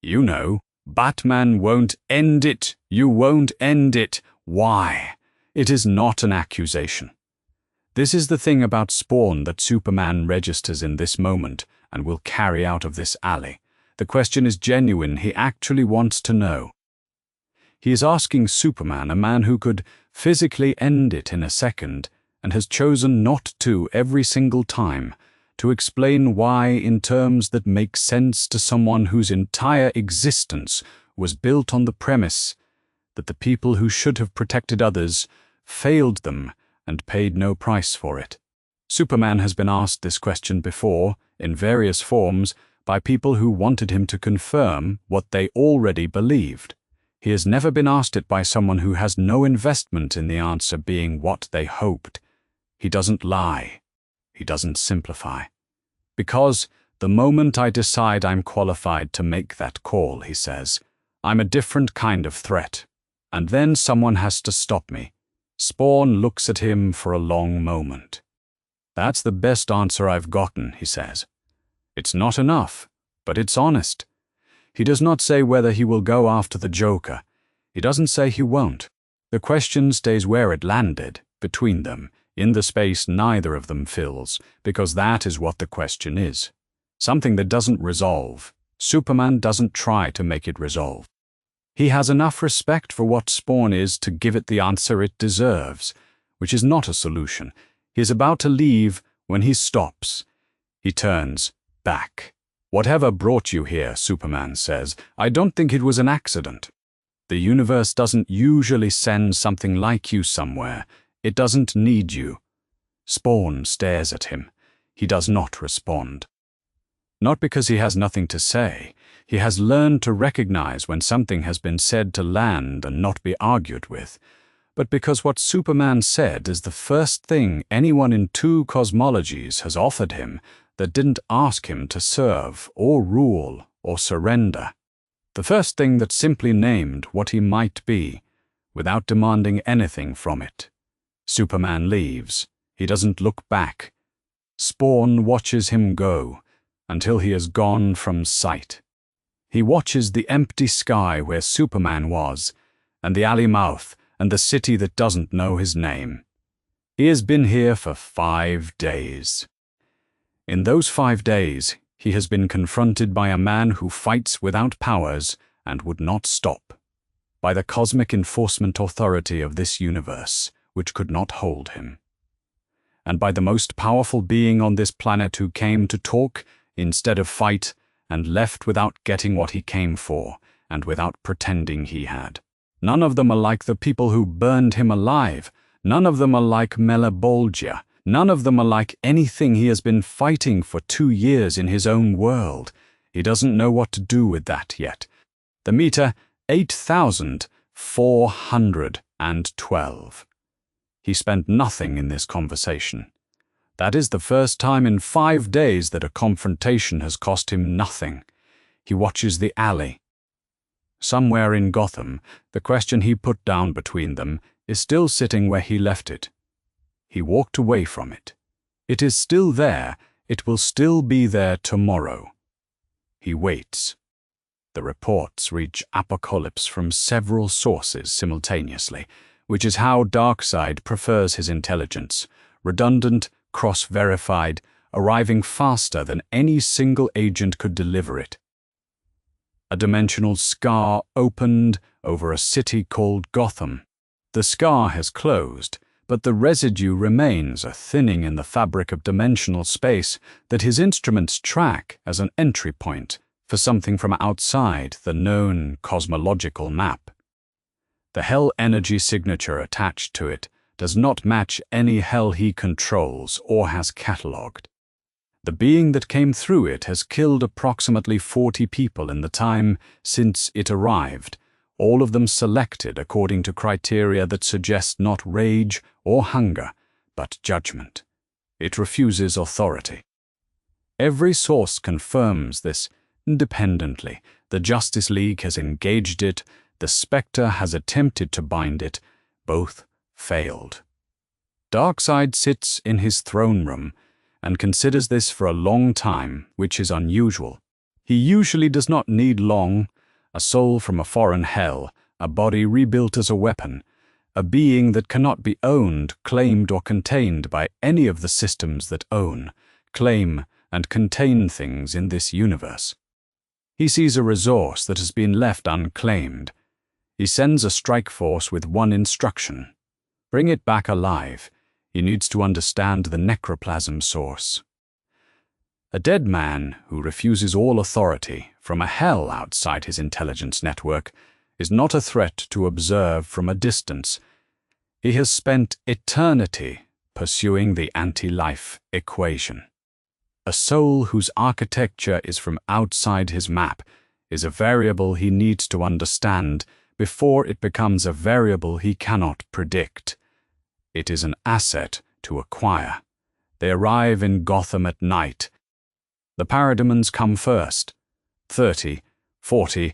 You know, Batman won't end it. You won't end it. Why? It is not an accusation. This is the thing about Spawn that Superman registers in this moment and will carry out of this alley. The question is genuine. He actually wants to know. He is asking Superman, a man who could physically end it in a second and has chosen not to every single time, to explain why in terms that make sense to someone whose entire existence was built on the premise that the people who should have protected others failed them and paid no price for it. Superman has been asked this question before, in various forms, by people who wanted him to confirm what they already believed. He has never been asked it by someone who has no investment in the answer being what they hoped. He doesn't lie. He doesn't simplify. Because the moment I decide I'm qualified to make that call, he says, I'm a different kind of threat. And then someone has to stop me. Spawn looks at him for a long moment. That's the best answer I've gotten, he says. It's not enough, but it's honest. He does not say whether he will go after the Joker. He doesn't say he won't. The question stays where it landed, between them, in the space neither of them fills, because that is what the question is. Something that doesn't resolve. Superman doesn't try to make it resolve. He has enough respect for what Spawn is to give it the answer it deserves, which is not a solution. He is about to leave when he stops. He turns back. Whatever brought you here, Superman says, I don't think it was an accident. The universe doesn't usually send something like you somewhere. It doesn't need you. Spawn stares at him. He does not respond. Not because he has nothing to say. He has learned to recognize when something has been said to land and not be argued with, but because what Superman said is the first thing anyone in 2 cosmologies has offered him that didn't ask him to serve or rule or surrender. The first thing that simply named what he might be, without demanding anything from it. Superman leaves. He doesn't look back. Spawn watches him go until he has gone from sight. He watches the empty sky where Superman was, and the alley mouth, and the city that doesn't know his name. He has been here for 5 days. In those 5 days, he has been confronted by a man who fights without powers and would not stop, by the cosmic enforcement authority of this universe, which could not hold him, and by the most powerful being on this planet who came to talk instead of fight and left without getting what he came for and without pretending he had. None of them are like the people who burned him alive. None of them are like Malebolgia. None of them are like anything he has been fighting for 2 years in his own world. He doesn't know what to do with that yet. The meter, 8,412. He spent nothing in this conversation. That is the first time in 5 days that a confrontation has cost him nothing. He watches the alley. Somewhere in Gotham, the question he put down between them is still sitting where he left it. He walked away from it. It is still there. It will still be there tomorrow. He waits. The reports reach Apocalypse from several sources simultaneously, which is how Darkseid prefers his intelligence, redundant, cross-verified, arriving faster than any single agent could deliver it. A dimensional scar opened over a city called Gotham. The scar has closed, but the residue remains, a thinning in the fabric of dimensional space that his instruments track as an entry point for something from outside the known cosmological map. The hell energy signature attached to it does not match any hell he controls or has catalogued. The being that came through it has killed approximately 40 people in the time since it arrived, all of them selected according to criteria that suggest not rage or hunger, but judgment. It refuses authority. Every source confirms this independently. The Justice League has engaged it, the Spectre has attempted to bind it, both failed. Darkseid sits in his throne room and considers this for a long time, which is unusual. He usually does not need long. A soul from a foreign hell, a body rebuilt as a weapon, a being that cannot be owned, claimed, or contained by any of the systems that own, claim, and contain things in this universe. He sees a resource that has been left unclaimed. He sends a strike force with one instruction: bring it back alive. He needs to understand the necroplasm source. A dead man who refuses all authority from a hell outside his intelligence network is not a threat to observe from a distance. He has spent eternity pursuing the anti-life equation. A soul whose architecture is from outside his map is a variable he needs to understand before it becomes a variable he cannot predict. It is an asset to acquire. They arrive in Gotham at night. The parademons come first. 30, 40,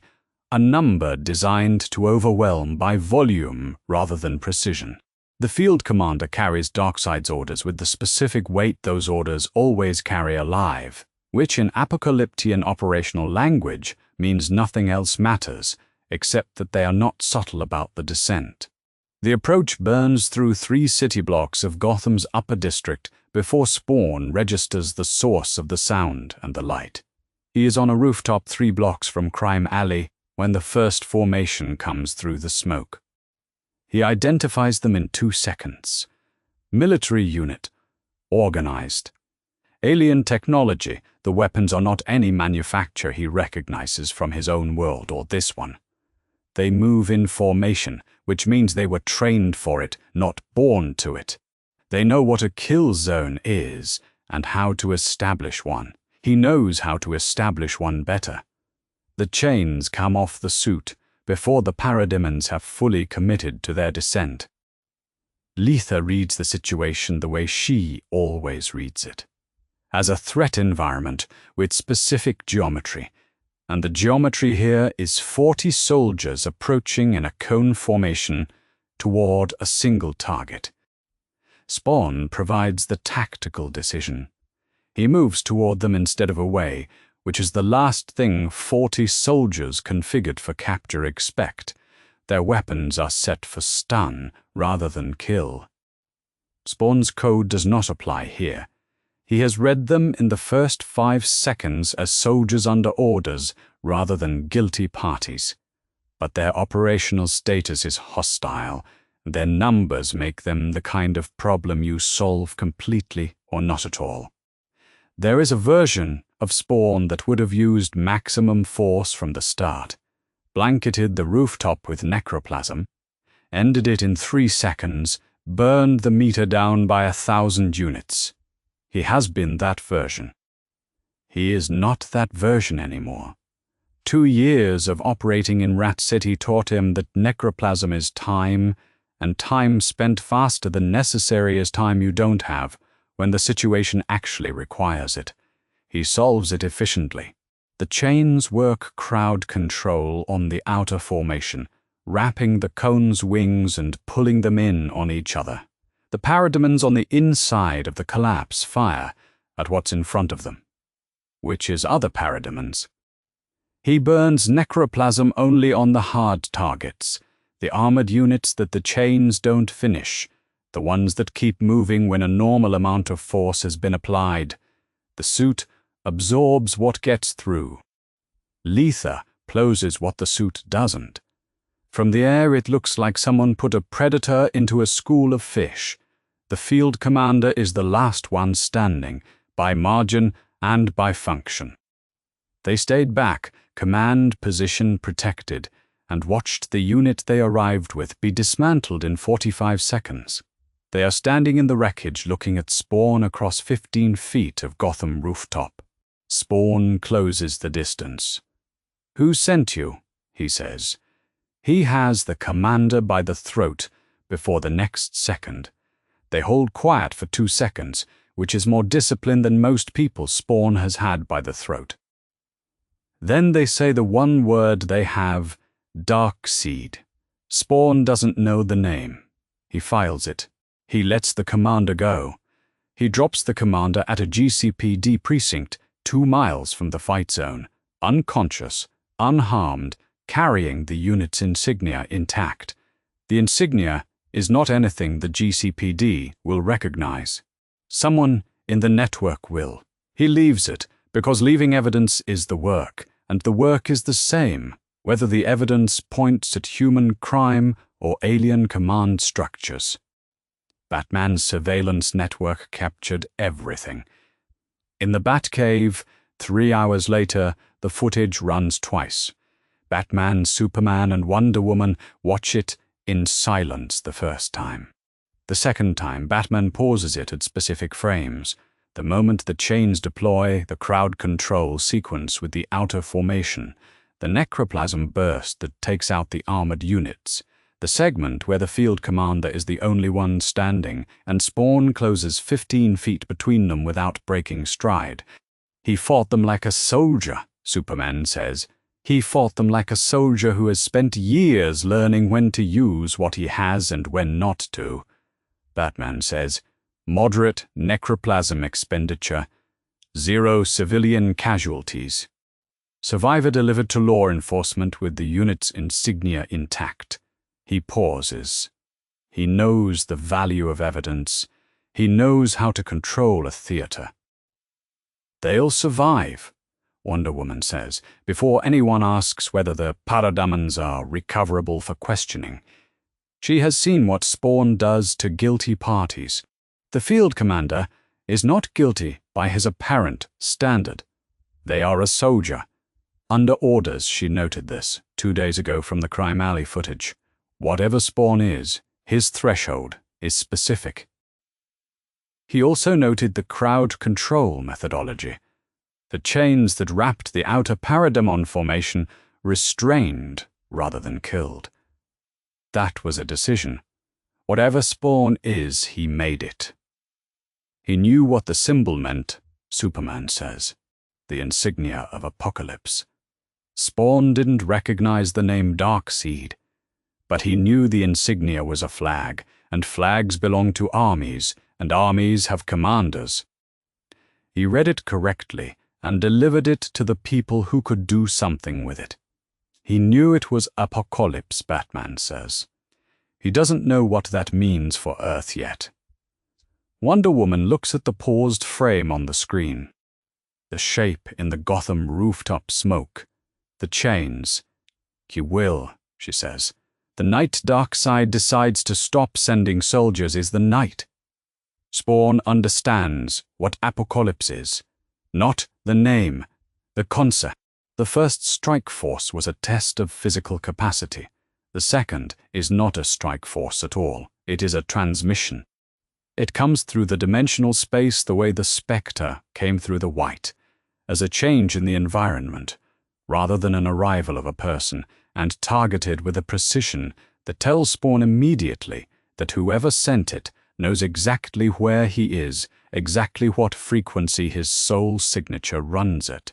a number designed to overwhelm by volume rather than precision. The field commander carries Darkseid's orders with the specific weight those orders always carry alive, which in apocalyptian operational language means nothing else matters, except that they are not subtle about the descent. The approach burns through 3 city blocks of Gotham's upper district before Spawn registers the source of the sound and the light. He is on a rooftop 3 blocks from Crime Alley when the first formation comes through the smoke. He identifies them in 2 seconds. Military unit. Organized. Alien technology. The weapons are not any manufacture he recognizes from his own world or this one. They move in formation, which means they were trained for it, not born to it. They know what a kill zone is and how to establish one. He knows how to establish one better. The chains come off the suit before the parademons have fully committed to their descent. Letha reads the situation the way she always reads it, as a threat environment with specific geometry. And the geometry here is 40 soldiers approaching in a cone formation toward a single target. Spawn provides the tactical decision. He moves toward them instead of away, which is the last thing 40 soldiers configured for capture expect. Their weapons are set for stun rather than kill. Spawn's code does not apply here. He has read them in the first 5 seconds as soldiers under orders rather than guilty parties. But their operational status is hostile. Their numbers make them the kind of problem you solve completely or not at all. There is a version of Spawn that would have used maximum force from the start, blanketed the rooftop with necroplasm, ended it in 3 seconds, burned the meter down by 1,000 units. He has been that version. He is not that version anymore. 2 years of operating in Rat City taught him that necroplasm is time, and time spent faster than necessary is time you don't have when the situation actually requires it. He solves it efficiently. The chains work crowd control on the outer formation, wrapping the cone's wings and pulling them in on each other. The parademons on the inside of the collapse fire at what's in front of them, which is other parademons. He burns necroplasm only on the hard targets. The armored units that the chains don't finish, the ones that keep moving when a normal amount of force has been applied. The suit absorbs what gets through. Lether closes what the suit doesn't. From the air it looks like someone put a predator into a school of fish. The field commander is the last one standing, by margin and by function. They stayed back, command position protected, and watched the unit they arrived with be dismantled in 45 seconds. They are standing in the wreckage looking at Spawn across 15 feet of Gotham rooftop. Spawn closes the distance. "Who sent you?" he says. He has the commander by the throat before the next second. They hold quiet for 2 seconds, which is more discipline than most people Spawn has had by the throat. Then they say the one word they have, Darkseid. Spawn doesn't know the name. He files it. He lets the commander go. He drops the commander at a GCPD precinct 2 miles from the fight zone, unconscious, unharmed, carrying the unit's insignia intact. The insignia is not anything the GCPD will recognize. Someone in the network will. He leaves it because leaving evidence is the work, and the work is the same, whether the evidence points at human crime or alien command structures. Batman's surveillance network captured everything. In the Batcave, 3 hours later, the footage runs twice. Batman, Superman, and Wonder Woman watch it in silence the first time. The second time, Batman pauses it at specific frames. The moment the chains deploy, the crowd control sequence with the outer formation, the necroplasm burst that takes out the armored units, the segment where the field commander is the only one standing, and Spawn closes 15 feet between them without breaking stride. "He fought them like a soldier," Superman says. "He fought them like a soldier who has spent years learning when to use what he has and when not to." Batman says, "Moderate necroplasm expenditure, 0 civilian casualties. Survivor delivered to law enforcement with the unit's insignia intact." He pauses. He knows the value of evidence. He knows how to control a theater. "They'll survive," Wonder Woman says, before anyone asks whether the parademons are recoverable for questioning. She has seen what Spawn does to guilty parties. The field commander is not guilty by his apparent standard. They are a soldier. Under orders, she noted this 2 days ago from the Crime Alley footage. Whatever Spawn is, his threshold is specific. He also noted the crowd control methodology. The chains that wrapped the outer parademon formation restrained rather than killed. That was a decision. Whatever Spawn is, he made it. He knew what the symbol meant, Superman says, the insignia of apocalypse. Spawn didn't recognize the name Darkseid, but he knew the insignia was a flag, and flags belong to armies, and armies have commanders. He read it correctly and delivered it to the people who could do something with it. He knew it was apocalypse, Batman says. He doesn't know what that means for Earth yet. Wonder Woman looks at the paused frame on the screen. The shape in the Gotham rooftop smoke. The chains. "You will," she says. "The night Darkseid decides to stop sending soldiers is the night." Spawn understands what apocalypse is. Not the name, the concept. The first strike force was a test of physical capacity. The second is not a strike force at all. It is a transmission. It comes through the dimensional space the way the Spectre came through the White, as a change in the environment, rather than an arrival of a person, and targeted with a precision that tells Spawn immediately that whoever sent it knows exactly where he is, exactly what frequency his soul signature runs at,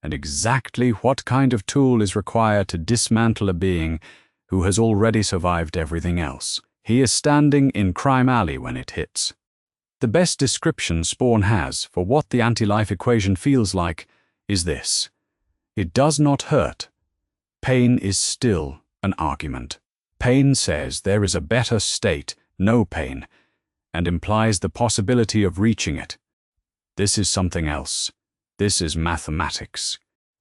and exactly what kind of tool is required to dismantle a being who has already survived everything else. He is standing in Crime Alley when it hits. The best description Spawn has for what the anti-life equation feels like is this: it does not hurt. Pain is still an argument. Pain says there is a better state, no pain, and implies the possibility of reaching it. This is something else. This is mathematics.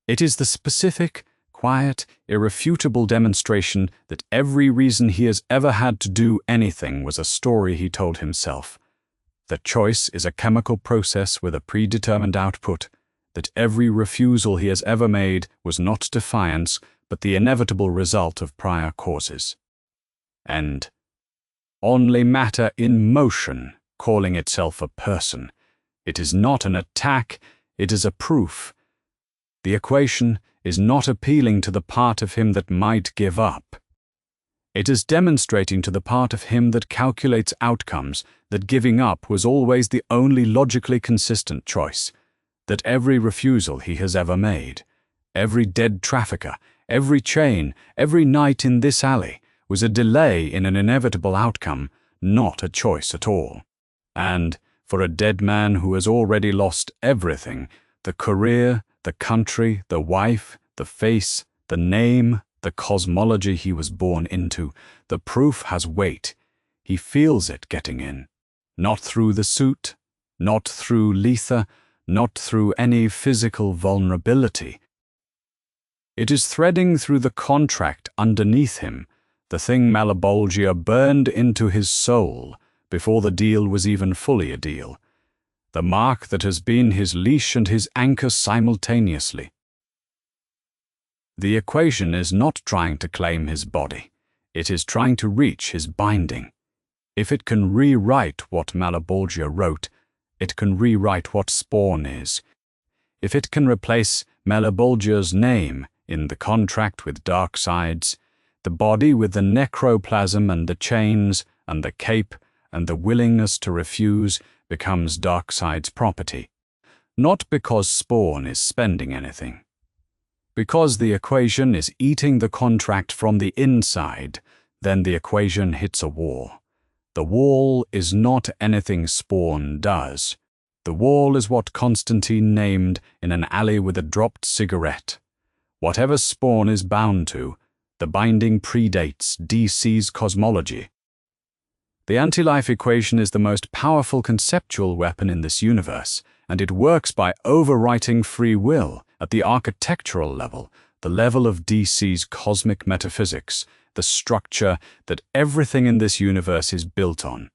It is the specific, quiet, irrefutable demonstration that every reason he has ever had to do anything was a story he told himself. That choice is a chemical process with a predetermined output. That every refusal he has ever made was not defiance, but the inevitable result of prior causes. And only matter in motion, calling itself a person. It is not an attack, it is a proof. The equation is not appealing to the part of him that might give up. It is demonstrating to the part of him that calculates outcomes that giving up was always the only logically consistent choice, that every refusal he has ever made, every dead trafficker, every chain, every night in this alley, was a delay in an inevitable outcome, not a choice at all. And, for a dead man who has already lost everything, the career, the country, the wife, the face, the name, the cosmology he was born into, the proof has weight. He feels it getting in. Not through the suit, not through lether, not through any physical vulnerability. It is threading through the contract underneath him, the thing Malebolgia burned into his soul before the deal was even fully a deal, the mark that has been his leash and his anchor simultaneously. The equation is not trying to claim his body. It is trying to reach his binding. If it can rewrite what Malebolgia wrote, it can rewrite what Spawn is. If it can replace Malebolgia's name in the contract with Darkseid's, the body with the necroplasm and the chains and the cape and the willingness to refuse becomes Darkseid's property. Not because Spawn is spending anything. Because the equation is eating the contract from the inside, then the equation hits a wall. The wall is not anything Spawn does. The wall is what Constantine named in an alley with a dropped cigarette. Whatever Spawn is bound to, the binding predates DC's cosmology. The anti-life equation is the most powerful conceptual weapon in this universe, and it works by overwriting free will at the architectural level, the level of DC's cosmic metaphysics, the structure that everything in this universe is built on.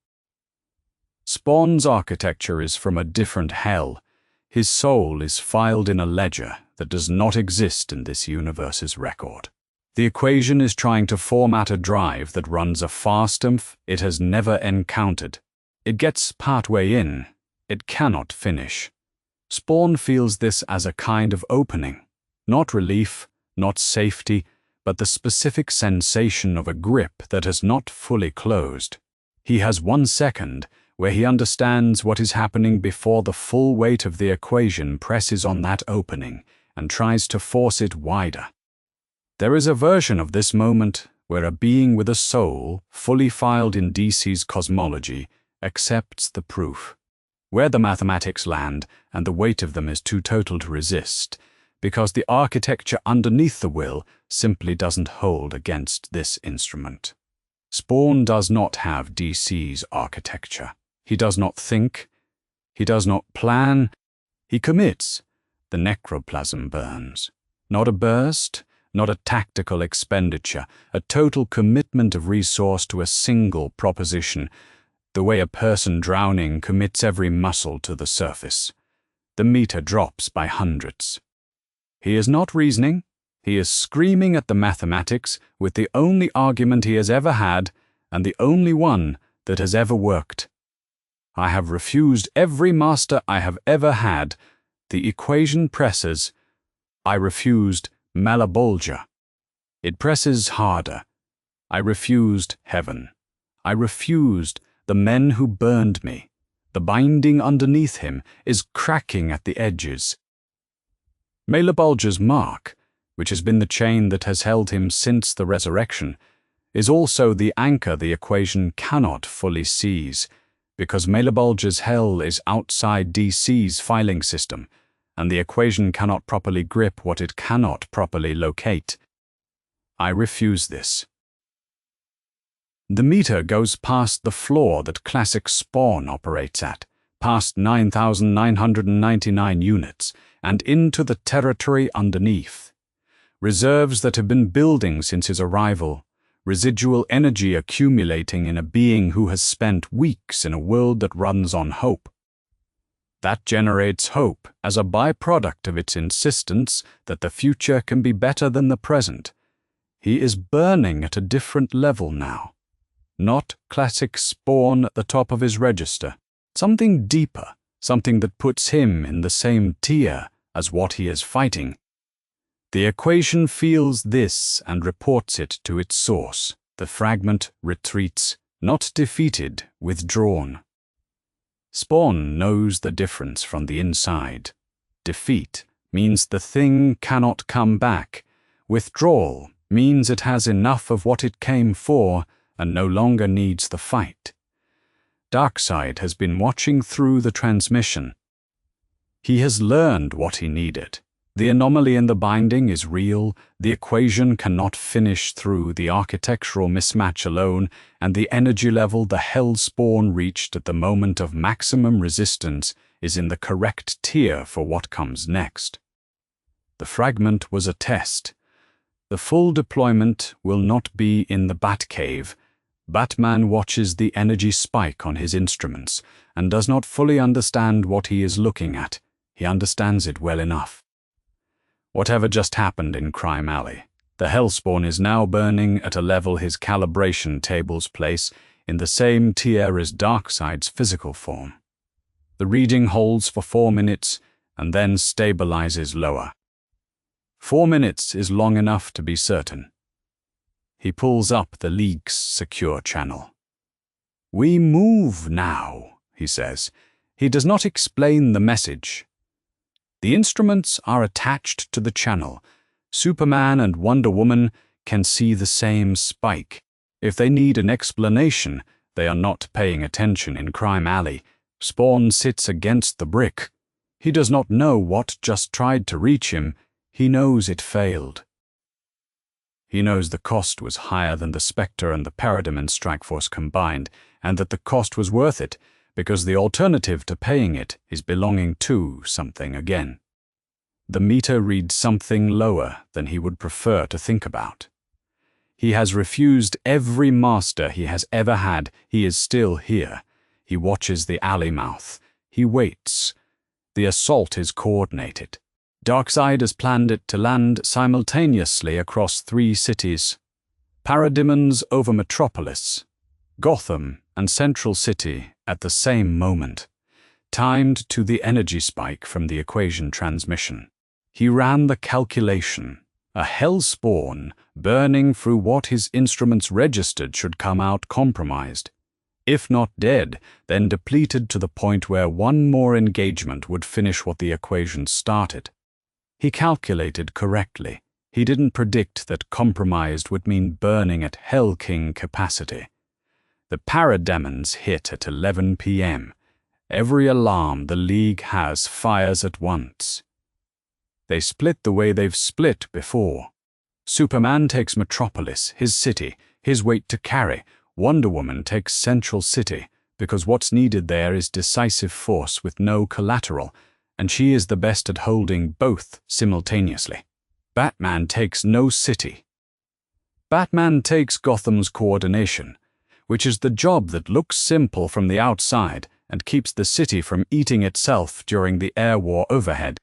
Spawn's architecture is from a different hell. His soul is filed in a ledger that does not exist in this universe's record. The equation is trying to format a drive that runs a fast-imph it has never encountered. It gets partway in. It cannot finish. Spawn feels this as a kind of opening. Not relief, not safety, but the specific sensation of a grip that has not fully closed. He has 1 second where he understands what is happening before the full weight of the equation presses on that opening and tries to force it wider. There is a version of this moment where a being with a soul, fully filed in DC's cosmology, accepts the proof. Where the mathematics land and the weight of them is too total to resist, because the architecture underneath the will simply doesn't hold against this instrument. Spawn does not have DC's architecture. He does not think. He does not plan. He commits. The necroplasm burns. Not a burst, not a tactical expenditure, a total commitment of resource to a single proposition, the way a person drowning commits every muscle to the surface. The meter drops by hundreds. He is not reasoning. He is screaming at the mathematics with the only argument he has ever had and the only one that has ever worked. I have refused every master I have ever had. The equation presses. I refused Malebolgia. It presses harder. I refused heaven. I refused the men who burned me. The binding underneath him is cracking at the edges. Malebolgia's mark, which has been the chain that has held him since the resurrection, is also the anchor the equation cannot fully seize, because Malebolgia's hell is outside DC's filing system, and the equation cannot properly grip what it cannot properly locate. I refuse this. The meter goes past the floor that classic Spawn operates at, past 9,999 units, and into the territory underneath. Reserves that have been building since his arrival, residual energy accumulating in a being who has spent weeks in a world that runs on hope. That generates hope as a byproduct of its insistence that the future can be better than the present. He is burning at a different level now. Not classic Spawn at the top of his register. Something deeper, something that puts him in the same tier as what he is fighting. The equation feels this and reports it to its source. The fragment retreats, not defeated, withdrawn. Spawn knows the difference from the inside. Defeat means the thing cannot come back. Withdrawal means it has enough of what it came for and no longer needs the fight. Darkseid has been watching through the transmission. He has learned what he needed. The anomaly in the binding is real, the equation cannot finish through the architectural mismatch alone, and the energy level the Hellspawn reached at the moment of maximum resistance is in the correct tier for what comes next. The fragment was a test. The full deployment will not be in the Batcave. Batman watches the energy spike on his instruments and does not fully understand what he is looking at. He understands it well enough. Whatever just happened in Crime Alley, the Hellspawn is now burning at a level his calibration tables place in the same tier as Darkseid's physical form. The reading holds for 4 minutes and then stabilizes lower. 4 minutes is long enough to be certain. He pulls up the League's secure channel. "We move now," he says. He does not explain the message. The instruments are attached to the channel. Superman and Wonder Woman can see the same spike. If they need an explanation, they are not paying attention in Crime Alley. Spawn sits against the brick. He does not know what just tried to reach him. He knows it failed. He knows the cost was higher than the Spectre and the Parademon Strikeforce combined, and that the cost was worth it, because the alternative to paying it is belonging to something again. The meter reads something lower than he would prefer to think about. He has refused every master he has ever had. He is still here. He watches the alley mouth. He waits. The assault is coordinated. Darkseid has planned it to land simultaneously across 3 cities. Parademons over Metropolis, Gotham and Central City at the same moment, timed to the energy spike from the equation transmission. He ran the calculation. A Hellspawn burning through what his instruments registered should come out compromised. If not dead, then depleted to the point where one more engagement would finish what the equation started. He calculated correctly. He didn't predict that compromised would mean burning at Hell King capacity. The Parademons hit at 11 p.m. Every alarm the League has fires at once. They split the way they've split before. Superman takes Metropolis, his city, his weight to carry. Wonder Woman takes Central City, because what's needed there is decisive force with no collateral, and she is the best at holding both simultaneously. Batman takes no city. Batman takes Gotham's coordination, which is the job that looks simple from the outside and keeps the city from eating itself during the air war overhead.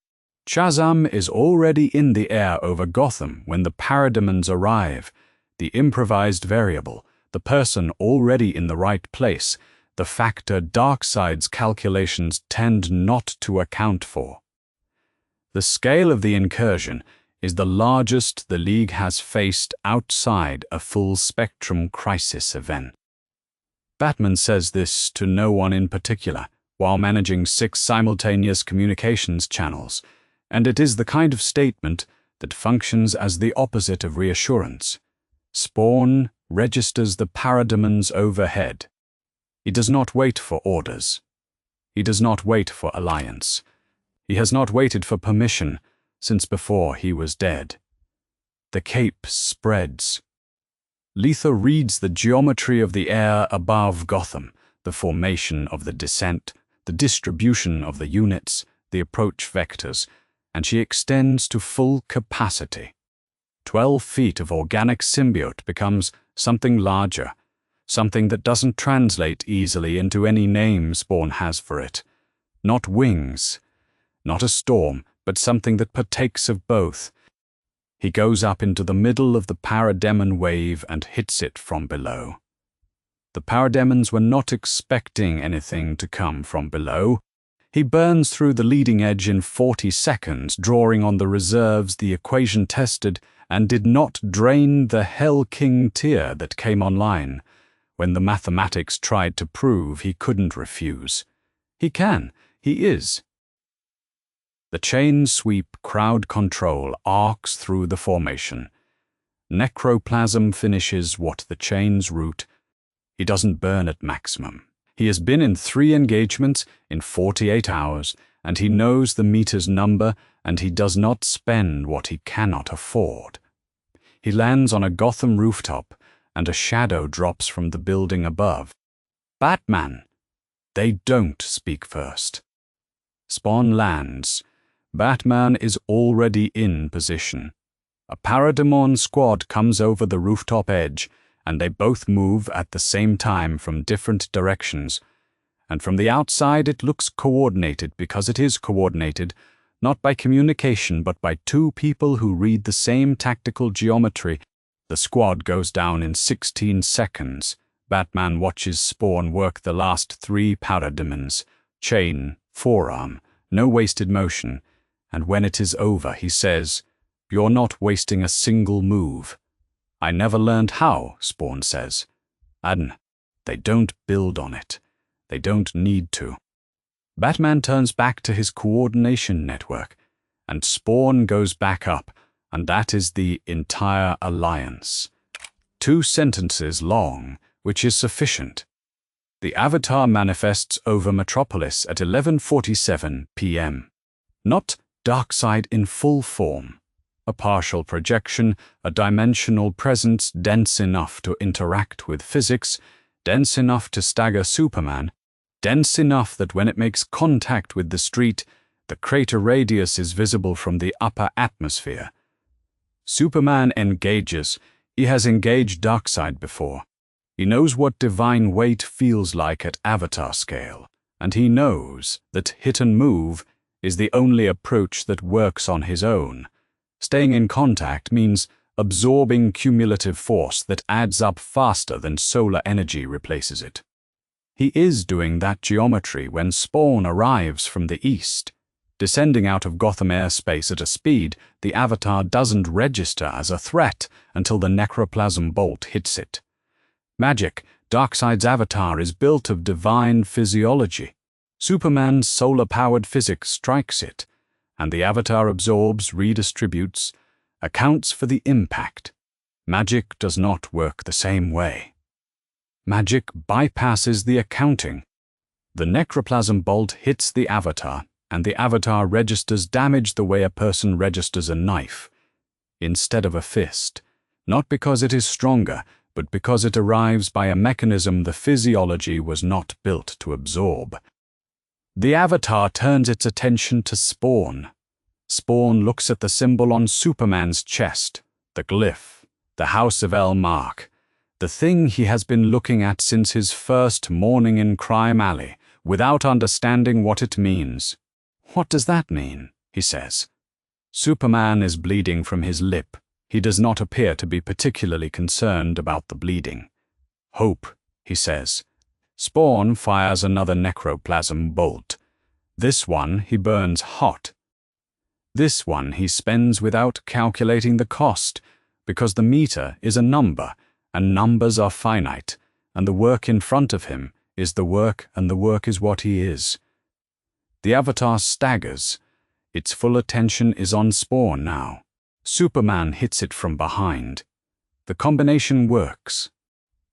Shazam is already in the air over Gotham when the Parademons arrive, the improvised variable, the person already in the right place, the factor Darkseid's calculations tend not to account for. The scale of the incursion is the largest the League has faced outside a full-spectrum crisis event. Batman says this to no one in particular, while managing 6 simultaneous communications channels, and it is the kind of statement that functions as the opposite of reassurance. Spawn registers the Parademons overhead. He does not wait for orders. He does not wait for alliance. He has not waited for permission since before he was dead. The cape spreads. Letha reads the geometry of the air above Gotham, the formation of the descent, the distribution of the units, the approach vectors, and she extends to full capacity. 12 feet of organic symbiote becomes something larger, something that doesn't translate easily into any name Spawn has for it. Not wings, not a storm, but something that partakes of both. He goes up into the middle of the parademon wave and hits it from below. The parademons were not expecting anything to come from below. He burns through the leading edge in 40 seconds, drawing on the reserves the equation tested, and did not drain the Hell King tier that came online when the mathematics tried to prove he couldn't refuse. He can. He is. The chain sweep crowd control arcs through the formation. Necroplasm finishes what the chain's root. He doesn't burn at maximum. He has been in 3 engagements in 48 hours, and he knows the meter's number, and he does not spend what he cannot afford. He lands on a Gotham rooftop, and a shadow drops from the building above. Batman! They don't speak first. Spawn lands. Batman is already in position. A parademon squad comes over the rooftop edge, and they both move at the same time from different directions. And from the outside it looks coordinated because it is coordinated, not by communication but by 2 people who read the same tactical geometry. The squad goes down in 16 seconds. Batman watches Spawn work the last 3 parademons. Chain, forearm, no wasted motion. And when it is over, he says, "You're not wasting a single move." "I never learned how," Spawn says. "And they don't build on it. They don't need to." Batman turns back to his coordination network, and Spawn goes back up, and that is the entire alliance. 2 sentences long, which is sufficient. The Avatar manifests over Metropolis at 11:47 p.m. Not Darkseid in full form. A partial projection, a dimensional presence dense enough to interact with physics, dense enough to stagger Superman, dense enough that when it makes contact with the street, the crater radius is visible from the upper atmosphere. Superman engages. He has engaged Darkseid before. He knows what divine weight feels like at Avatar scale, and he knows that hit and move is the only approach that works on his own. Staying in contact means absorbing cumulative force that adds up faster than solar energy replaces it. He is doing that geometry when Spawn arrives from the east. Descending out of Gotham airspace at a speed the Avatar doesn't register as a threat until the necroplasm bolt hits it. Magic, Darkseid's Avatar is built of divine physiology. Superman's solar-powered physics strikes it, and the Avatar absorbs, redistributes, accounts for the impact. Magic does not work the same way. Magic bypasses the accounting. The necroplasm bolt hits the Avatar, and the Avatar registers damage the way a person registers a knife, instead of a fist, not because it is stronger, but because it arrives by a mechanism the physiology was not built to absorb. The Avatar turns its attention to Spawn. Spawn looks at the symbol on Superman's chest, the glyph, the House of El mark, the thing he has been looking at since his first morning in Crime Alley, without understanding what it means. "What does that mean?" he says. Superman is bleeding from his lip. He does not appear to be particularly concerned about the bleeding. "Hope," he says. Spawn fires another necroplasm bolt. This one he burns hot. This one he spends without calculating the cost, because the meter is a number, and numbers are finite, and the work in front of him is the work, and the work is what he is. The Avatar staggers. Its full attention is on Spawn now. Superman hits it from behind. The combination works.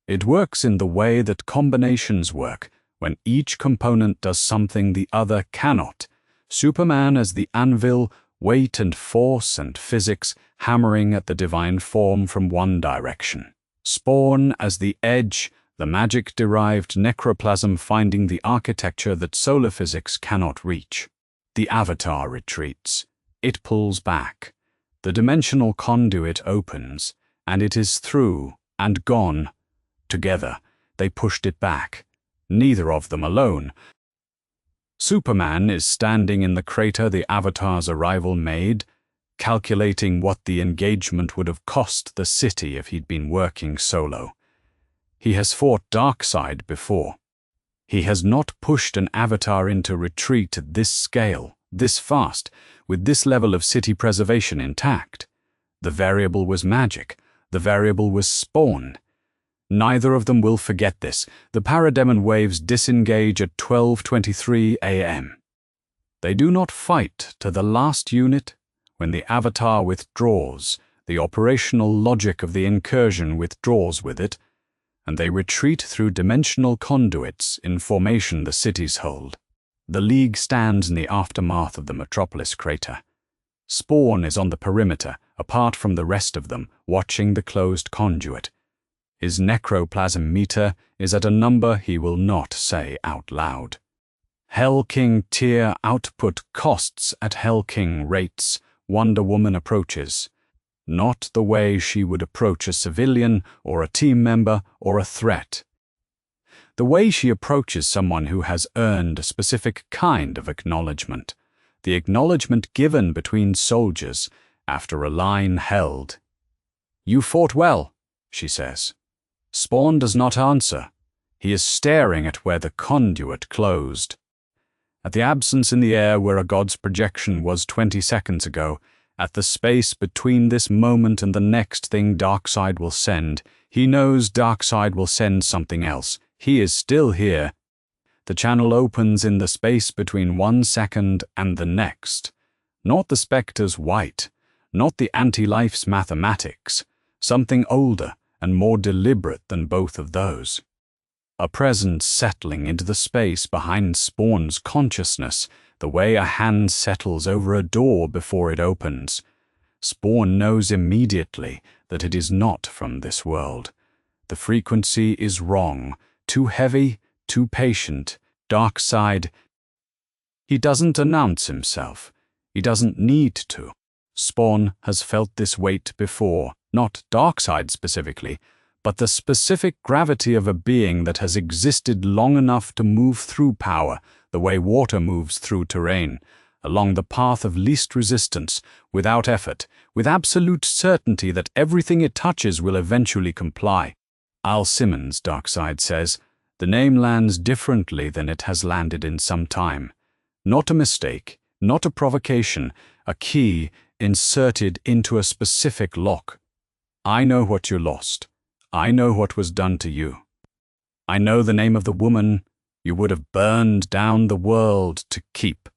It works in the way that combinations work, when each component does something the other cannot. Superman as the anvil, weight and force and physics hammering at the divine form from one direction. Spawn as the edge, the magic-derived necroplasm finding the architecture that solar physics cannot reach. The avatar retreats. It pulls back. The dimensional conduit opens, and it is through and gone. Together, they pushed it back. Neither of them alone. Superman is standing in the crater the avatar's arrival made, calculating what the engagement would have cost the city if he'd been working solo. He has fought Darkseid before. He has not pushed an avatar into retreat at this scale, this fast, with this level of city preservation intact. The variable was magic. The variable was Spawn. Neither of them will forget this. The parademon waves disengage at 12:23 a.m. They do not fight to the last unit. When the avatar withdraws, the operational logic of the incursion withdraws with it, and they retreat through dimensional conduits in formation the cities hold. The League stands in the aftermath of the Metropolis crater. Spawn is on the perimeter, apart from the rest of them, watching the closed conduit. His necroplasm meter is at a number he will not say out loud. Hell King tier output costs at Hell King rates. Wonder Woman approaches. Not the way she would approach a civilian or a team member or a threat. The way she approaches someone who has earned a specific kind of acknowledgement. The acknowledgement given between soldiers after a line held. "You fought well," she says. Spawn does not answer. He is staring at where the conduit closed. At the absence in the air where a god's projection was 20 seconds ago, at the space between this moment and the next thing Darkseid will send, he knows Darkseid will send something else. He is still here. The channel opens in the space between 1 second and the next. Not the Spectre's white, not the anti-life's mathematics, something older and more deliberate than both of those. A presence settling into the space behind Spawn's consciousness, the way a hand settles over a door before it opens. Spawn knows immediately that it is not from this world. The frequency is wrong, too heavy, too patient. Darkseid. He doesn't announce himself. He doesn't need to. Spawn has felt this weight before, not Darkseid specifically, but the specific gravity of a being that has existed long enough to move through power, the way water moves through terrain, along the path of least resistance, without effort, with absolute certainty that everything it touches will eventually comply. Al Simmons, Darkseid says, the name lands differently than it has landed in some time. Not a mistake, not a provocation, a key inserted into a specific lock. I know what you lost. I know what was done to you. I know the name of the woman you would have burned down the world to keep.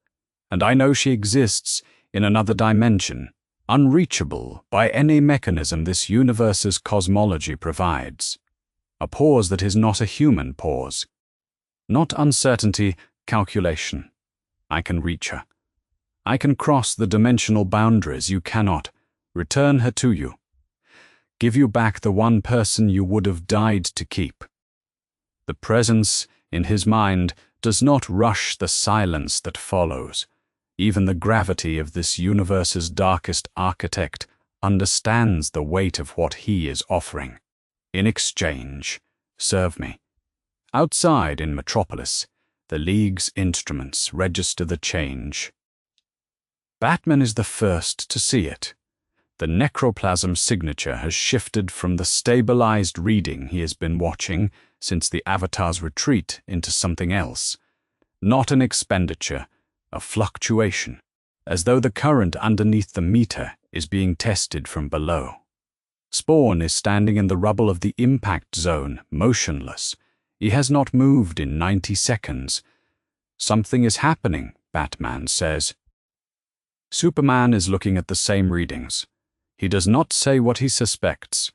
And I know she exists in another dimension, unreachable by any mechanism this universe's cosmology provides. A pause that is not a human pause. Not uncertainty, calculation. I can reach her. I can cross the dimensional boundaries you cannot. Return her to you. Give you back the one person you would have died to keep. The presence, in his mind, does not rush the silence that follows. Even the gravity of this universe's darkest architect understands the weight of what he is offering. In exchange, serve me. Outside in Metropolis, the League's instruments register the change. Batman is the first to see it. The necroplasm signature has shifted from the stabilized reading he has been watching since the Avatar's retreat into something else. Not an expenditure, a fluctuation, as though the current underneath the meter is being tested from below. Spawn is standing in the rubble of the impact zone, motionless. He has not moved in 90 seconds. Something is happening, Batman says. Superman is looking at the same readings. He does not say what he suspects.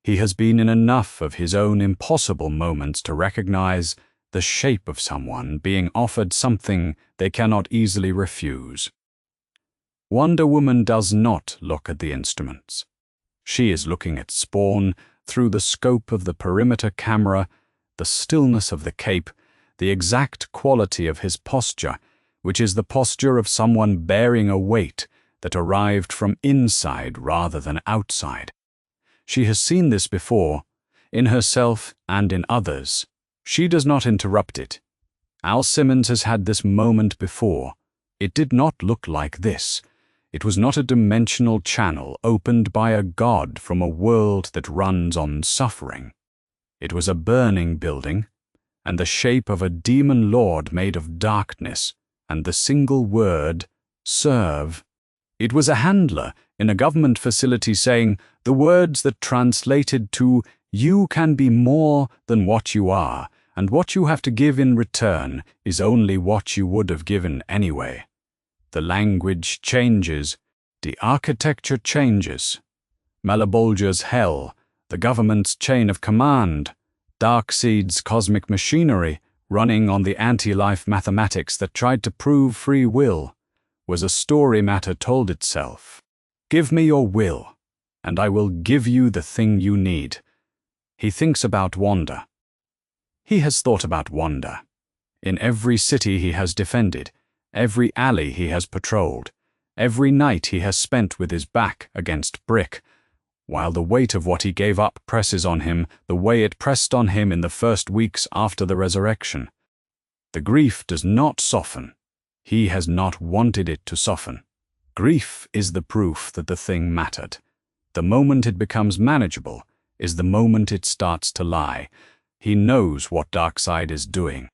He has been in enough of his own impossible moments to recognize the shape of someone being offered something they cannot easily refuse. Wonder Woman does not look at the instruments. She is looking at Spawn, through the scope of the perimeter camera, the stillness of the cape, the exact quality of his posture, which is the posture of someone bearing a weight that arrived from inside rather than outside. She has seen this before, in herself and in others. She does not interrupt it. Al Simmons has had this moment before. It did not look like this. It was not a dimensional channel opened by a god from a world that runs on suffering. It was a burning building, and the shape of a demon lord made of darkness, and the single word, serve. It was a handler in a government facility saying the words that translated to, you can be more than what you are, and what you have to give in return is only what you would have given anyway. The language changes, the architecture changes. Malebolgia's hell, the government's chain of command, Darkseid's cosmic machinery running on the anti-life mathematics that tried to prove free will, was a story matter told itself. Give me your will, and I will give you the thing you need. He thinks about Wanda. He has thought about Wanda. In every city he has defended, every alley he has patrolled, every night he has spent with his back against brick, while the weight of what he gave up presses on him the way it pressed on him in the first weeks after the resurrection. The grief does not soften. He has not wanted it to soften. Grief is the proof that the thing mattered. The moment it becomes manageable is the moment it starts to lie. He knows what Darkseid is doing.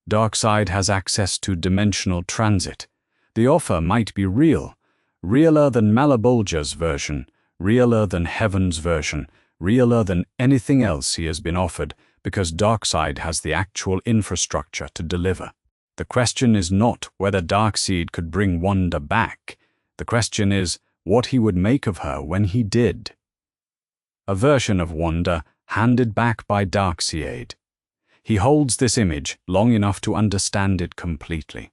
Darkseid has access to dimensional transit. The offer might be real, realer than Malebolgia's version, realer than Heaven's version, realer than anything else he has been offered, because Darkseid has the actual infrastructure to deliver. The question is not whether Darkseid could bring Wanda back. The question is what he would make of her when he did. A version of Wanda handed back by Darkseid. He holds this image long enough to understand it completely.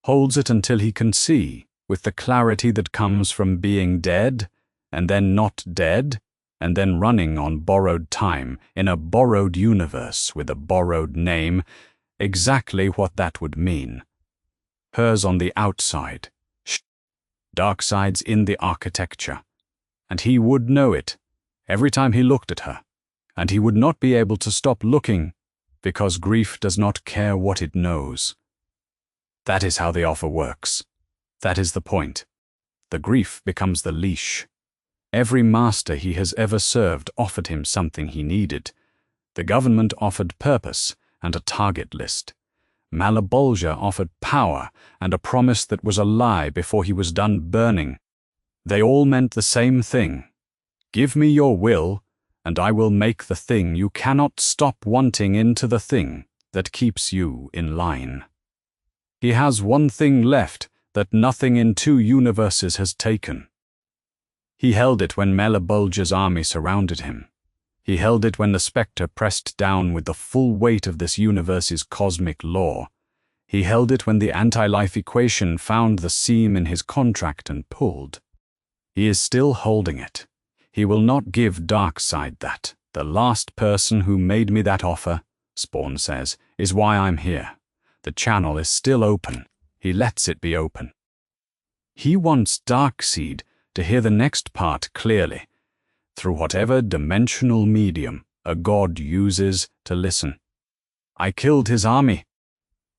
Holds it until he can see, with the clarity that comes from being dead, and then not dead, and then running on borrowed time, in a borrowed universe with a borrowed name, exactly what that would mean. Hers on the outside. Darkseid's in the architecture. And he would know it every time he looked at her. And he would not be able to stop looking, because grief does not care what it knows. That is how the offer works. That is the point. The grief becomes the leash. Every master he has ever served offered him something he needed. The government offered purpose and a target list. Malebolgia offered power and a promise that was a lie before he was done burning. They all meant the same thing. Give me your will, and I will make the thing you cannot stop wanting into the thing that keeps you in line. He has one thing left that nothing in 2 universes has taken. He held it when Malebolgia's army surrounded him. He held it when the spectre pressed down with the full weight of this universe's cosmic law. He held it when the anti-life equation found the seam in his contract and pulled. He is still holding it. He will not give Darkseid that. The last person who made me that offer, Spawn says, is why I'm here. The channel is still open. He lets it be open. He wants Darkseid to hear the next part clearly, through whatever dimensional medium a god uses to listen. I killed his army.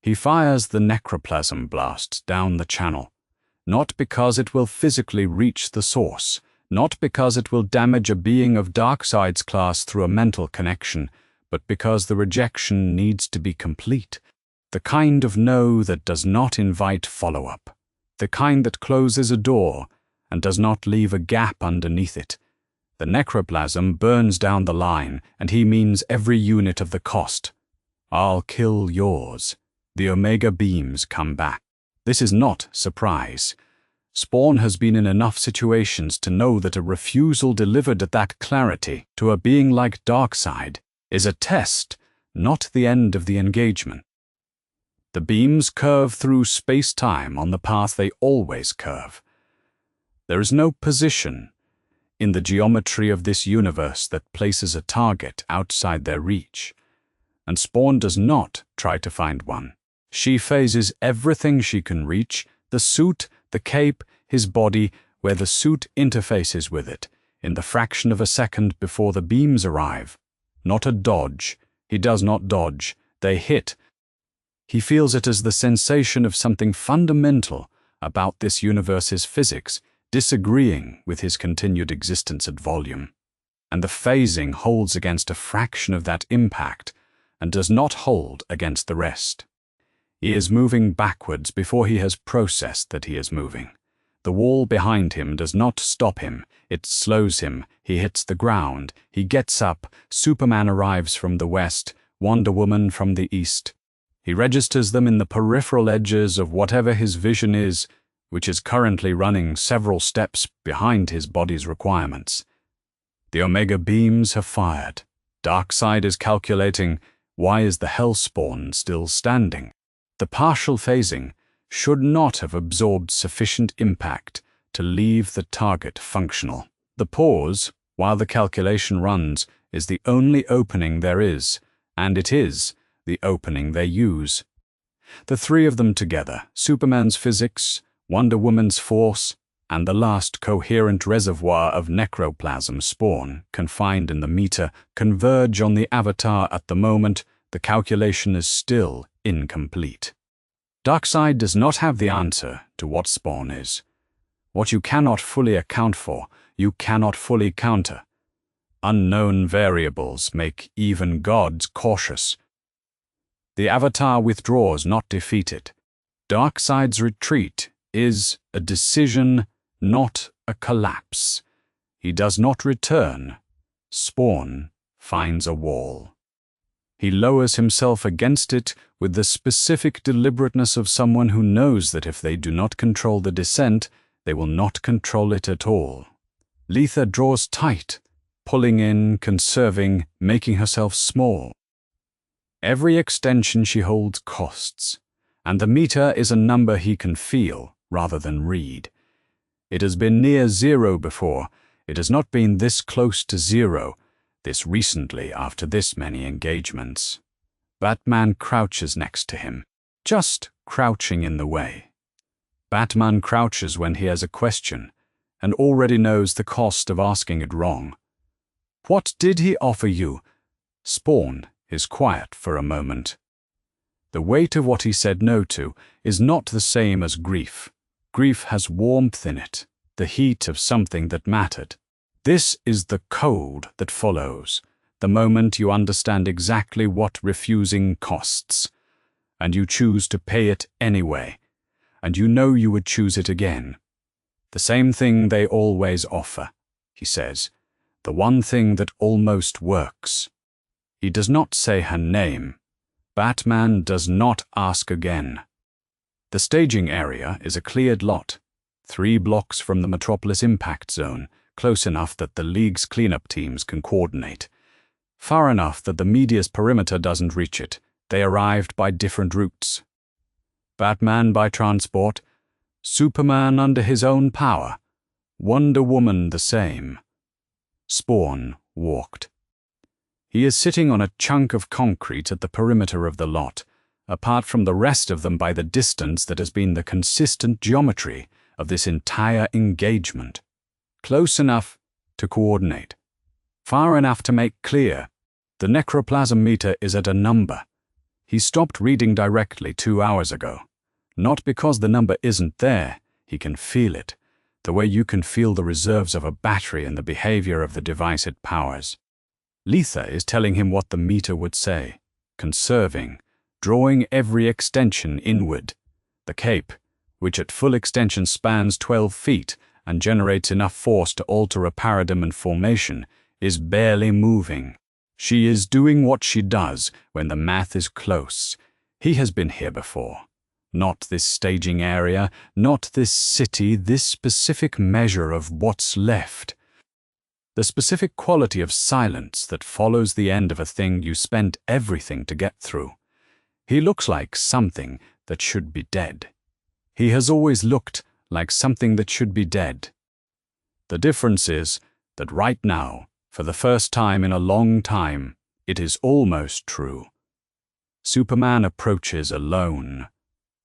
He fires the necroplasm blast down the channel, not because it will physically reach the source, not because it will damage a being of Darkseid's class through a mental connection, but because the rejection needs to be complete. The kind of no that does not invite follow-up. The kind that closes a door and does not leave a gap underneath it. The necroplasm burns down the line, and he means every unit of the cost. I'll kill yours. The Omega beams come back. This is not surprise. Spawn has been in enough situations to know that a refusal delivered at that clarity to a being like Darkseid is a test, not the end of the engagement. The beams curve through space-time on the path they always curve. There is no position. in the geometry of this universe that places a target outside their reach. And Spawn does not try to find one. She phases everything she can reach, the suit, the cape, his body, where the suit interfaces with it, in the fraction of a second before the beams arrive. Not a dodge. He does not dodge. They hit. He feels it as the sensation of something fundamental about this universe's physics, disagreeing with his continued existence at volume. And the phasing holds against a fraction of that impact, and does not hold against the rest. He is moving backwards before he has processed that he is moving. The wall behind him does not stop him, it slows him, he hits the ground, he gets up, Superman arrives from the west, Wonder Woman from the east. He registers them in the peripheral edges of whatever his vision is, which is currently running several steps behind his body's requirements. The Omega beams have fired. Darkseid is calculating, why is the Hellspawn still standing? The partial phasing should not have absorbed sufficient impact to leave the target functional. The pause, while the calculation runs, is the only opening there is, and it is the opening they use. The three of them together, Superman's physics, Wonder Woman's force, and the last coherent reservoir of necroplasm Spawn, confined in the meter, converge on the avatar at the moment the calculation is still incomplete. Darkseid does not have the answer to what Spawn is. What you cannot fully account for, you cannot fully counter. Unknown variables make even gods cautious. The avatar withdraws, not defeated. Darkseid's retreat is a decision, not a collapse. He does not return. Spawn finds a wall. He lowers himself against it with the specific deliberateness of someone who knows that if they do not control the descent, they will not control it at all. Letha draws tight, pulling in, conserving, making herself small. Every extension she holds costs, and the meter is a number he can feel rather than read. It has been near zero before. It has not been this close to zero, this recently after this many engagements. Batman crouches next to him, just crouching in the way. Batman crouches when he has a question, and already knows the cost of asking it wrong. What did he offer you? Spawn is quiet for a moment. The weight of what he said no to is not the same as grief. Grief has warmth in it, the heat of something that mattered. This is the cold that follows, the moment you understand exactly what refusing costs, and you choose to pay it anyway, and you know you would choose it again. The same thing they always offer, he says, the one thing that almost works. He does not say her name. Batman does not ask again. The staging area is a cleared lot, 3 blocks from the Metropolis impact zone, close enough that the League's cleanup teams can coordinate. Far enough that the media's perimeter doesn't reach it. They arrived by different routes. Batman by transport, Superman under his own power, Wonder Woman the same. Spawn walked. He is sitting on a chunk of concrete at the perimeter of the lot, apart from the rest of them by the distance that has been the consistent geometry of this entire engagement. Close enough to coordinate. Far enough to make clear. The necroplasm meter is at a number. He stopped reading directly 2 hours ago. Not because the number isn't there, he can feel it, the way you can feel the reserves of a battery in the behavior of the device it powers. Letha is telling him what the meter would say, conserving, drawing every extension inward. The cape, which at full extension spans 12 feet and generates enough force to alter a paradigm and formation, is barely moving. She is doing what she does when the math is close. He has been here before. Not this staging area, not this city, this specific measure of what's left. The specific quality of silence that follows the end of a thing you spent everything to get through. He looks like something that should be dead. He has always looked like something that should be dead. The difference is, that right now, for the first time in a long time, it is almost true. Superman approaches alone.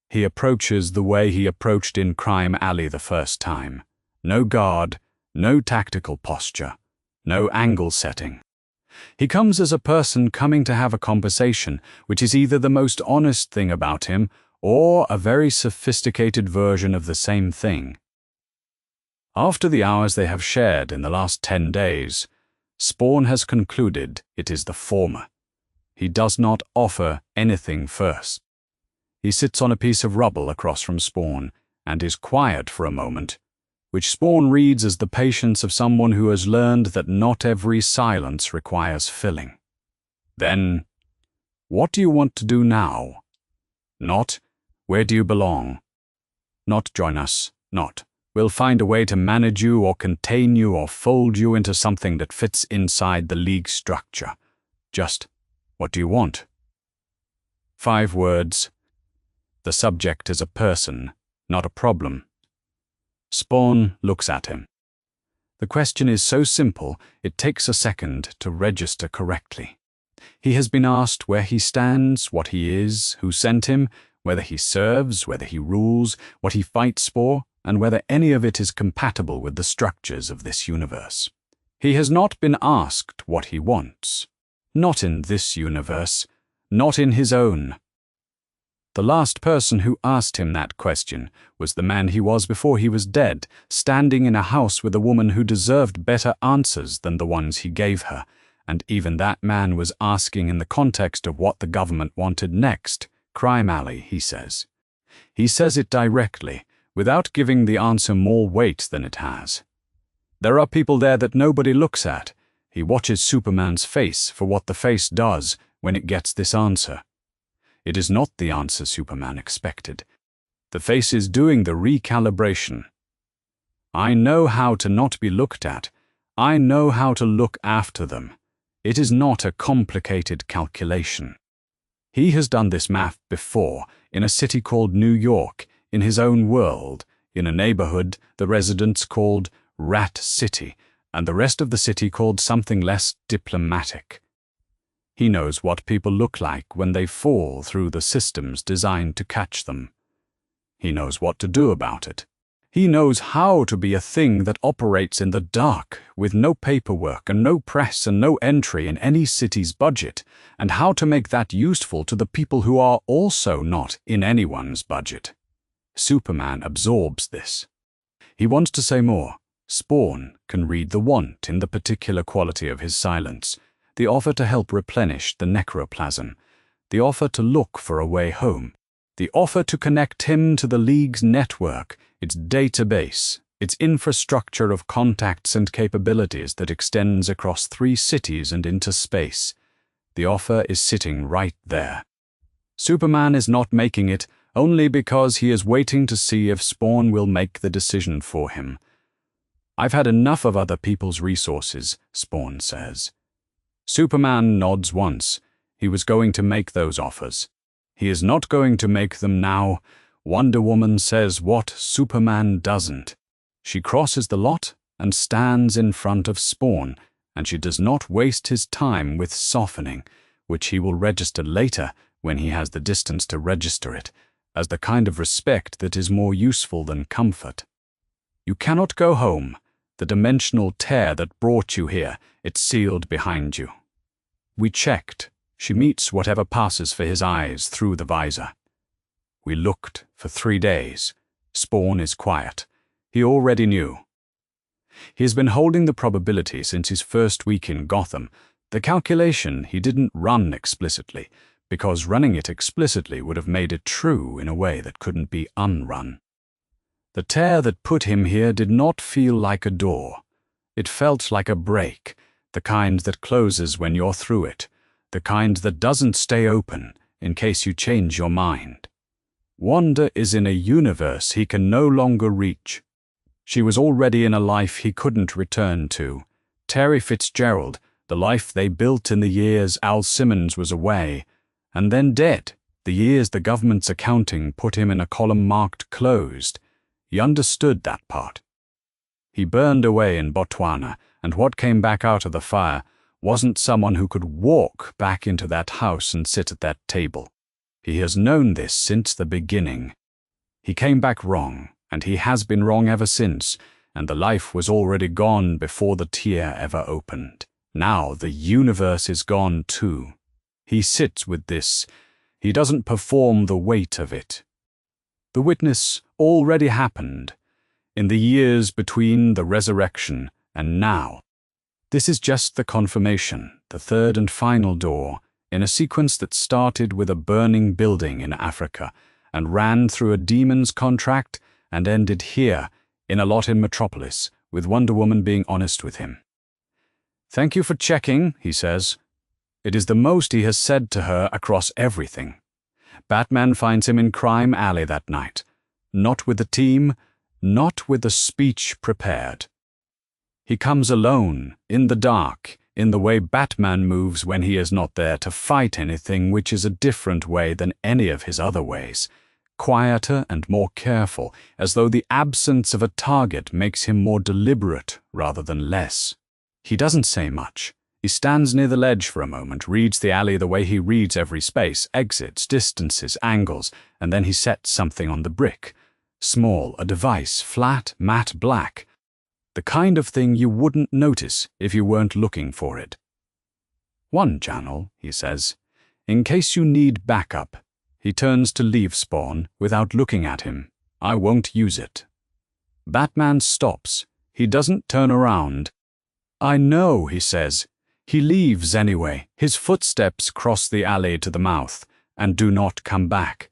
He approaches the way he approached in Crime Alley the first time. No guard, no tactical posture, no angle setting. He comes as a person coming to have a conversation, which is either the most honest thing about him or a very sophisticated version of the same thing. After the hours they have shared in the last 10 days, Spawn has concluded it is the former. He does not offer anything first. He sits on a piece of rubble across from Spawn and is quiet for a moment, which Spawn reads as the patience of someone who has learned that not every silence requires filling. Then, what do you want to do now? Not, where do you belong? Not join us, not, we'll find a way to manage you or contain you or fold you into something that fits inside the League structure. Just, what do you want? 5 words. The subject is a person, not a problem. Spawn looks at him. The question is so simple, it takes a second to register correctly. He has been asked where he stands, what he is, who sent him, whether he serves, whether he rules, what he fights for, and whether any of it is compatible with the structures of this universe. He has not been asked what he wants. Not in this universe, not in his own. The last person who asked him that question was the man he was before he was dead, standing in a house with a woman who deserved better answers than the ones he gave her, and even that man was asking in the context of what the government wanted next. Crime Alley, he says. He says it directly, without giving the answer more weight than it has. There are people there that nobody looks at. He watches Superman's face for what the face does when it gets this answer. It is not the answer Superman expected. The face is doing the recalibration. I know how to not be looked at. I know how to look after them. It is not a complicated calculation. He has done this math before, in a city called New York, in his own world, in a neighborhood the residents called Rat City, and the rest of the city called something less diplomatic. He knows what people look like when they fall through the systems designed to catch them. He knows what to do about it. He knows how to be a thing that operates in the dark, with no paperwork and no press and no entry in any city's budget, and how to make that useful to the people who are also not in anyone's budget. Superman absorbs this. He wants to say more. Spawn can read the want in the particular quality of his silence, the offer to help replenish the necroplasm, the offer to look for a way home, the offer to connect him to the League's network, its database, its infrastructure of contacts and capabilities that extends across 3 cities and into space. The offer is sitting right there. Superman is not making it only because he is waiting to see if Spawn will make the decision for him. I've had enough of other people's resources, Spawn says. Superman nods once. He was going to make those offers. He is not going to make them now. Wonder Woman says what Superman doesn't. She crosses the lot and stands in front of Spawn, and she does not waste his time with softening, which he will register later when he has the distance to register it, as the kind of respect that is more useful than comfort. You cannot go home. The dimensional tear that brought you here, it's sealed behind you. We checked. She meets whatever passes for his eyes through the visor. We looked for 3 days. Spawn is quiet. He already knew. He has been holding the probability since his first week in Gotham. The calculation he didn't run explicitly, because running it explicitly would have made it true in a way that couldn't be unrun. The tear that put him here did not feel like a door. It felt like a break, the kind that closes when you're through it, the kind that doesn't stay open in case you change your mind. Wanda is in a universe he can no longer reach. She was already in a life he couldn't return to. Terry Fitzgerald, the life they built in the years Al Simmons was away, and then dead, the years the government's accounting put him in a column marked closed. He understood that part. He burned away in Botswana, and what came back out of the fire wasn't someone who could walk back into that house and sit at that table. He has known this since the beginning. He came back wrong, and he has been wrong ever since, and the life was already gone before the tear ever opened. Now the universe is gone too. He sits with this. He doesn't perform the weight of it. The witness already happened, in the years between the resurrection and now. This is just the confirmation, the third and final door, in a sequence that started with a burning building in Africa and ran through a demon's contract and ended here, in a lot in Metropolis, with Wonder Woman being honest with him. "Thank you for checking," he says. It is the most he has said to her across everything. Batman finds him in Crime Alley that night. Not with the team, not with a speech prepared. He comes alone, in the dark, in the way Batman moves when he is not there to fight anything, which is a different way than any of his other ways. Quieter and more careful, as though the absence of a target makes him more deliberate rather than less. He doesn't say much. He stands near the ledge for a moment, reads the alley the way he reads every space, exits, distances, angles, and then he sets something on the brick. Small, a device, flat, matte black. The kind of thing you wouldn't notice if you weren't looking for it. "One channel," he says, "in case you need backup." He turns to leave Spawn without looking at him. "I won't use it." Batman stops. He doesn't turn around. "I know," he says. He leaves anyway. His footsteps cross the alley to the mouth and do not come back.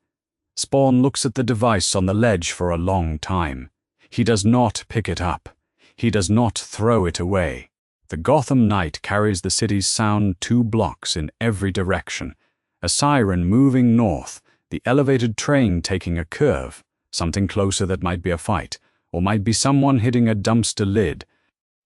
Spawn looks at the device on the ledge for a long time. He does not pick it up. He does not throw it away. The Gotham night carries the city's sound 2 blocks in every direction. A siren moving north, the elevated train taking a curve, something closer that might be a fight, or might be someone hitting a dumpster lid.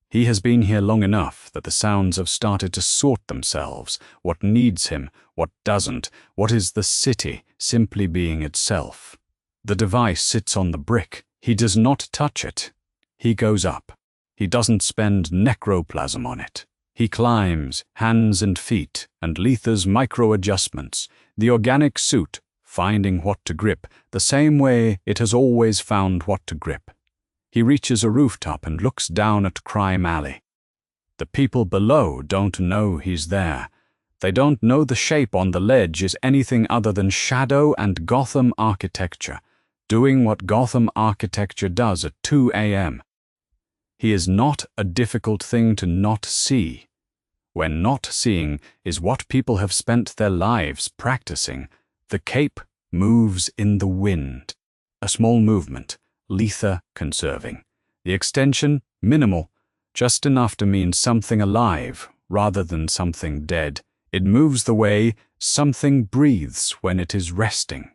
He has been here long enough that the sounds have started to sort themselves, what needs him, what doesn't, what is the city simply being itself. The device sits on the brick. He does not touch it. He goes up. He doesn't spend necroplasm on it. He climbs, hands and feet, and Letha's micro-adjustments, the organic suit, finding what to grip, the same way it has always found what to grip. He reaches a rooftop and looks down at Crime Alley. The people below don't know he's there. They don't know the shape on the ledge is anything other than shadow and Gotham architecture, doing what Gotham architecture does at 2 a.m. He is not a difficult thing to not see. When not seeing is what people have spent their lives practicing. The cape moves in the wind. A small movement, Letha conserving. The extension, minimal, just enough to mean something alive rather than something dead. It moves the way something breathes when it is resting.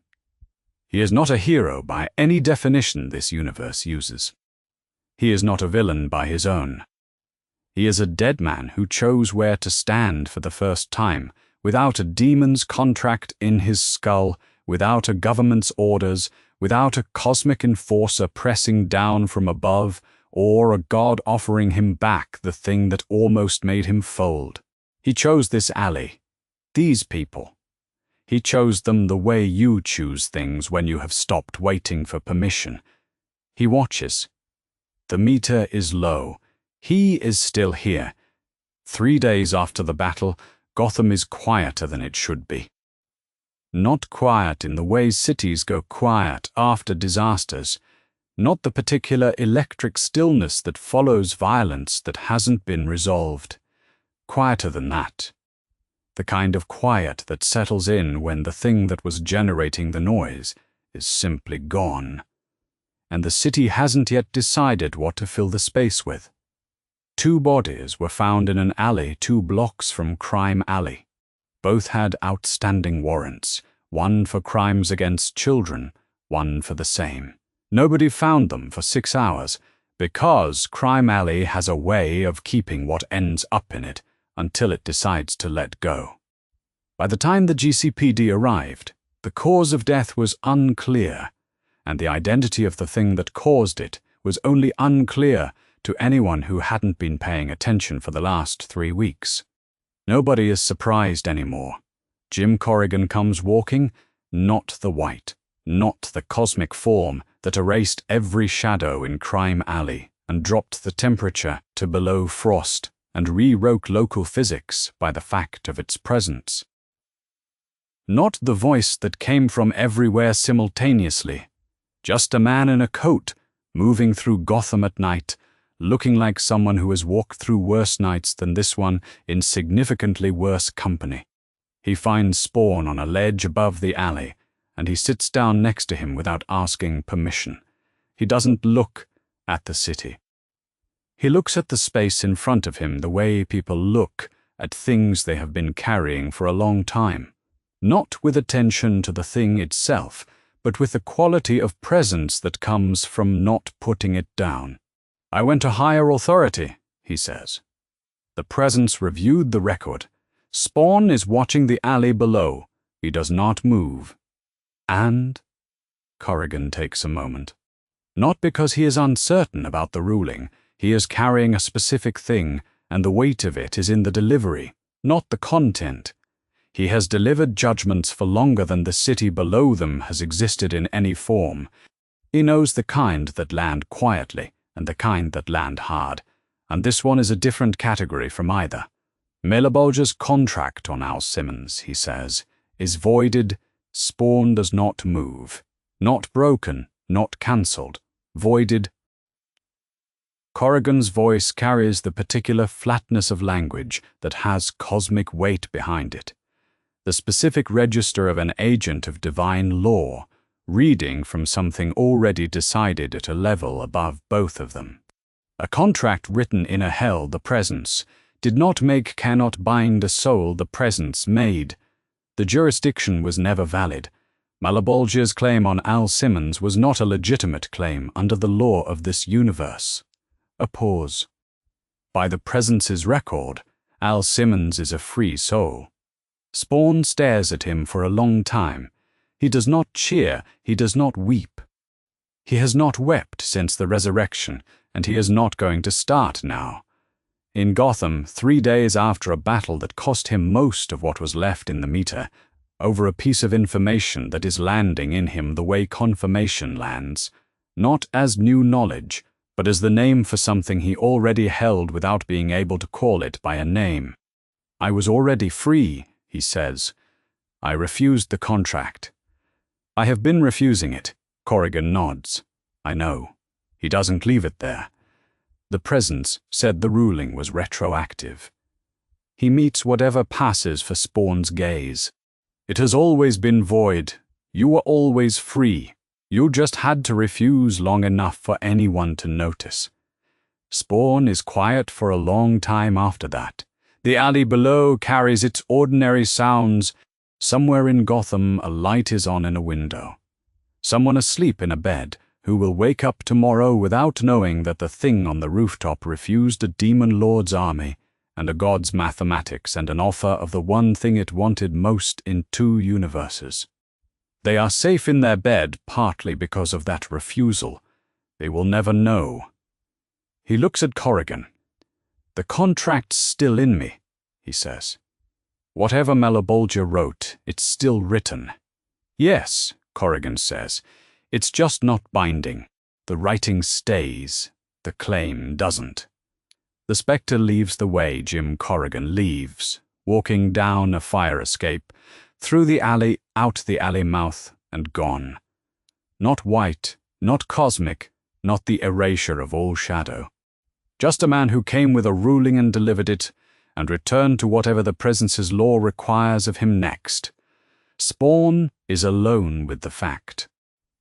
He is not a hero by any definition this universe uses. He is not a villain by his own. He is a dead man who chose where to stand for the first time, without a demon's contract in his skull, without a government's orders, without a cosmic enforcer pressing down from above, or a god offering him back the thing that almost made him fold. He chose this alley, these people. He chose them the way you choose things when you have stopped waiting for permission. He watches. The meter is low. He is still here. 3 days after the battle, Gotham is quieter than it should be. Not quiet in the way cities go quiet after disasters. Not the particular electric stillness that follows violence that hasn't been resolved. Quieter than that. The kind of quiet that settles in when the thing that was generating the noise is simply gone. And the city hasn't yet decided what to fill the space with. 2 bodies were found in an alley 2 blocks from Crime Alley. Both had outstanding warrants, one for crimes against children, one for the same. Nobody found them for 6 hours, because Crime Alley has a way of keeping what ends up in it until it decides to let go. By the time the GCPD arrived, the cause of death was unclear, and the identity of the thing that caused it was only unclear to anyone who hadn't been paying attention for the last 3 weeks. Nobody is surprised anymore. Jim Corrigan comes walking, not the white, not the cosmic form that erased every shadow in Crime Alley and dropped the temperature to below frost and rewrote local physics by the fact of its presence. Not the voice that came from everywhere simultaneously. Just a man in a coat, moving through Gotham at night, looking like someone who has walked through worse nights than this one in significantly worse company. He finds Spawn on a ledge above the alley, and he sits down next to him without asking permission. He doesn't look at the city. He looks at the space in front of him the way people look at things they have been carrying for a long time, not with attention to the thing itself, but with the quality of presence that comes from not putting it down. "I went to higher authority," he says. The presence reviewed the record. Spawn is watching the alley below. He does not move. And Corrigan takes a moment. Not because he is uncertain about the ruling. He is carrying a specific thing, and the weight of it is in the delivery, not the content. He has delivered judgments for longer than the city below them has existed in any form. He knows the kind that land quietly and the kind that land hard, and this one is a different category from either. Malebolgia's contract on Al Simmons, he says, is voided. Spawn does not move. Not broken, not cancelled. Voided. Corrigan's voice carries the particular flatness of language that has cosmic weight behind it. The specific register of an agent of divine law, reading from something already decided at a level above both of them. A contract written in a hell the presence did not make cannot bind a soul the presence made. The jurisdiction was never valid. Malebolgia's claim on Al Simmons was not a legitimate claim under the law of this universe. A pause. By the presence's record, Al Simmons is a free soul. Spawn stares at him for a long time. He does not cheer, he does not weep. He has not wept since the resurrection, and he is not going to start now. In Gotham, 3 days after a battle that cost him most of what was left in the meter, over a piece of information that is landing in him the way confirmation lands, not as new knowledge, but as the name for something he already held without being able to call it by a name. "I was already free," he says. "I refused the contract." "I have been refusing it." Corrigan nods. "I know." He doesn't leave it there. The presence said the ruling was retroactive. He meets whatever passes for Spawn's gaze. "It has always been void. You were always free. You just had to refuse long enough for anyone to notice." Spawn is quiet for a long time after that. The alley below carries its ordinary sounds. Somewhere in Gotham, a light is on in a window. Someone asleep in a bed who will wake up tomorrow without knowing that the thing on the rooftop refused a demon lord's army and a god's mathematics and an offer of the one thing it wanted most in 2 universes. They are safe in their bed partly because of that refusal. They will never know. He looks at Corrigan. "The contract's still in me," he says. "Whatever Malebolgia wrote, it's still written." "Yes," Corrigan says, "it's just not binding. The writing stays. The claim doesn't." The spectre leaves the way Jim Corrigan leaves, walking down a fire escape, through the alley, out the alley mouth, and gone. Not white, not cosmic, not the erasure of all shadow. Just a man who came with a ruling and delivered it, and returned to whatever the presence's law requires of him next. Spawn is alone with the fact.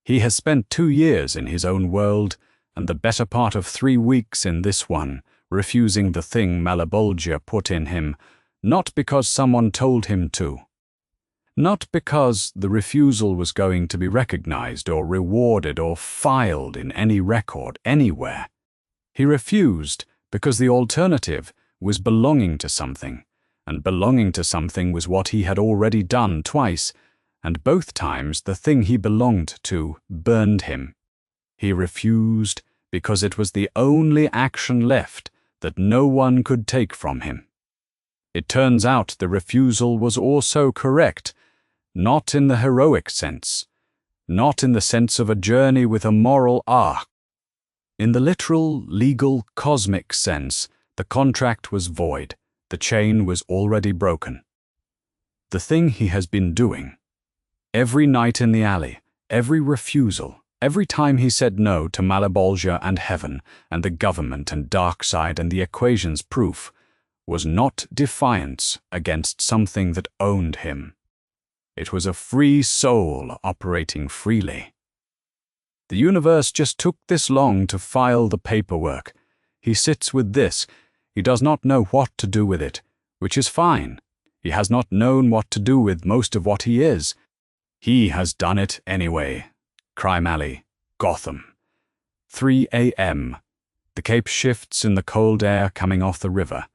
He has spent 2 years in his own world, and the better part of 3 weeks in this one, refusing the thing Malebolgia put in him, not because someone told him to. Not because the refusal was going to be recognized or rewarded or filed in any record anywhere. He refused because the alternative was belonging to something, and belonging to something was what he had already done twice, and both times the thing he belonged to burned him. He refused because it was the only action left that no one could take from him. It turns out the refusal was also correct, not in the heroic sense, not in the sense of a journey with a moral arc. In the literal, legal, cosmic sense, the contract was void, the chain was already broken. The thing he has been doing, every night in the alley, every refusal, every time he said no to Malebolgia and heaven and the government and dark side and the equations proof, was not defiance against something that owned him. It was a free soul operating freely. The universe just took this long to file the paperwork. He sits with this. He does not know what to do with it, which is fine. He has not known what to do with most of what he is. He has done it anyway. Crime Alley, Gotham. 3 a.m. The cape shifts in the cold air coming off the river.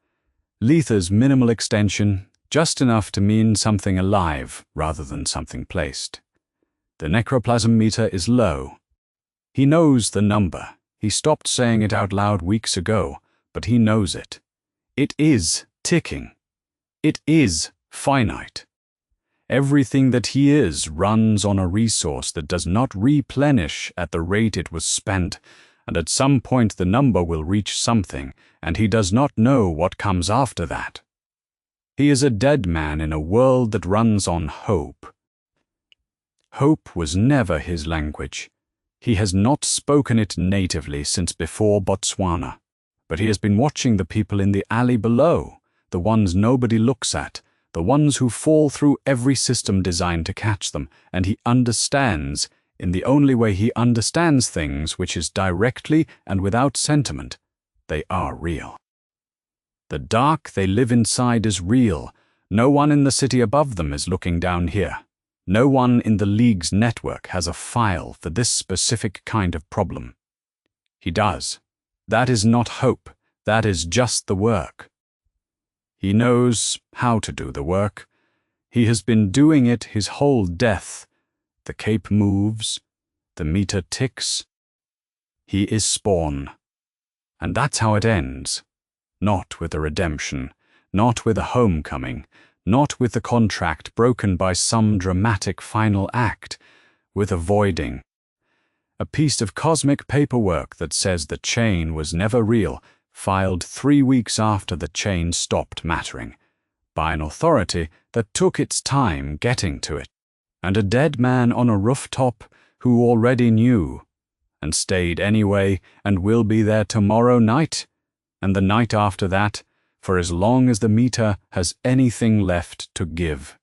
Letha's minimal extension, just enough to mean something alive rather than something placed. The necroplasm meter is low. He knows the number. He stopped saying it out loud weeks ago, but he knows it. It is ticking. It is finite. Everything that he is runs on a resource that does not replenish at the rate it was spent, and at some point the number will reach something, and he does not know what comes after that. He is a dead man in a world that runs on hope. Hope was never his language. He has not spoken it natively since before Botswana, but he has been watching the people in the alley below, the ones nobody looks at, the ones who fall through every system designed to catch them, and he understands, in the only way he understands things, which is directly and without sentiment, they are real. The dark they live inside is real. No one in the city above them is looking down here. No one in the League's network has a file for this specific kind of problem. He does. That is not hope. That is just the work. He knows how to do the work. He has been doing it his whole death. The cape moves. The meter ticks. He is Spawn. And that's how it ends. Not with a redemption. Not with a homecoming. Not with the contract broken by some dramatic final act. With a voiding. A piece of cosmic paperwork that says the chain was never real, filed 3 weeks after the chain stopped mattering, by an authority that took its time getting to it, and a dead man on a rooftop who already knew, and stayed anyway, and will be there tomorrow night, and the night after that, for as long as the meter has anything left to give.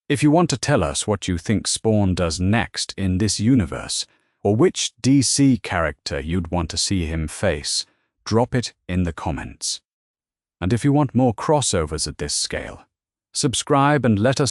If you want to tell us what you think Spawn does next in this universe, or which DC character you'd want to see him face, drop it in the comments. And if you want more crossovers at this scale, subscribe and let us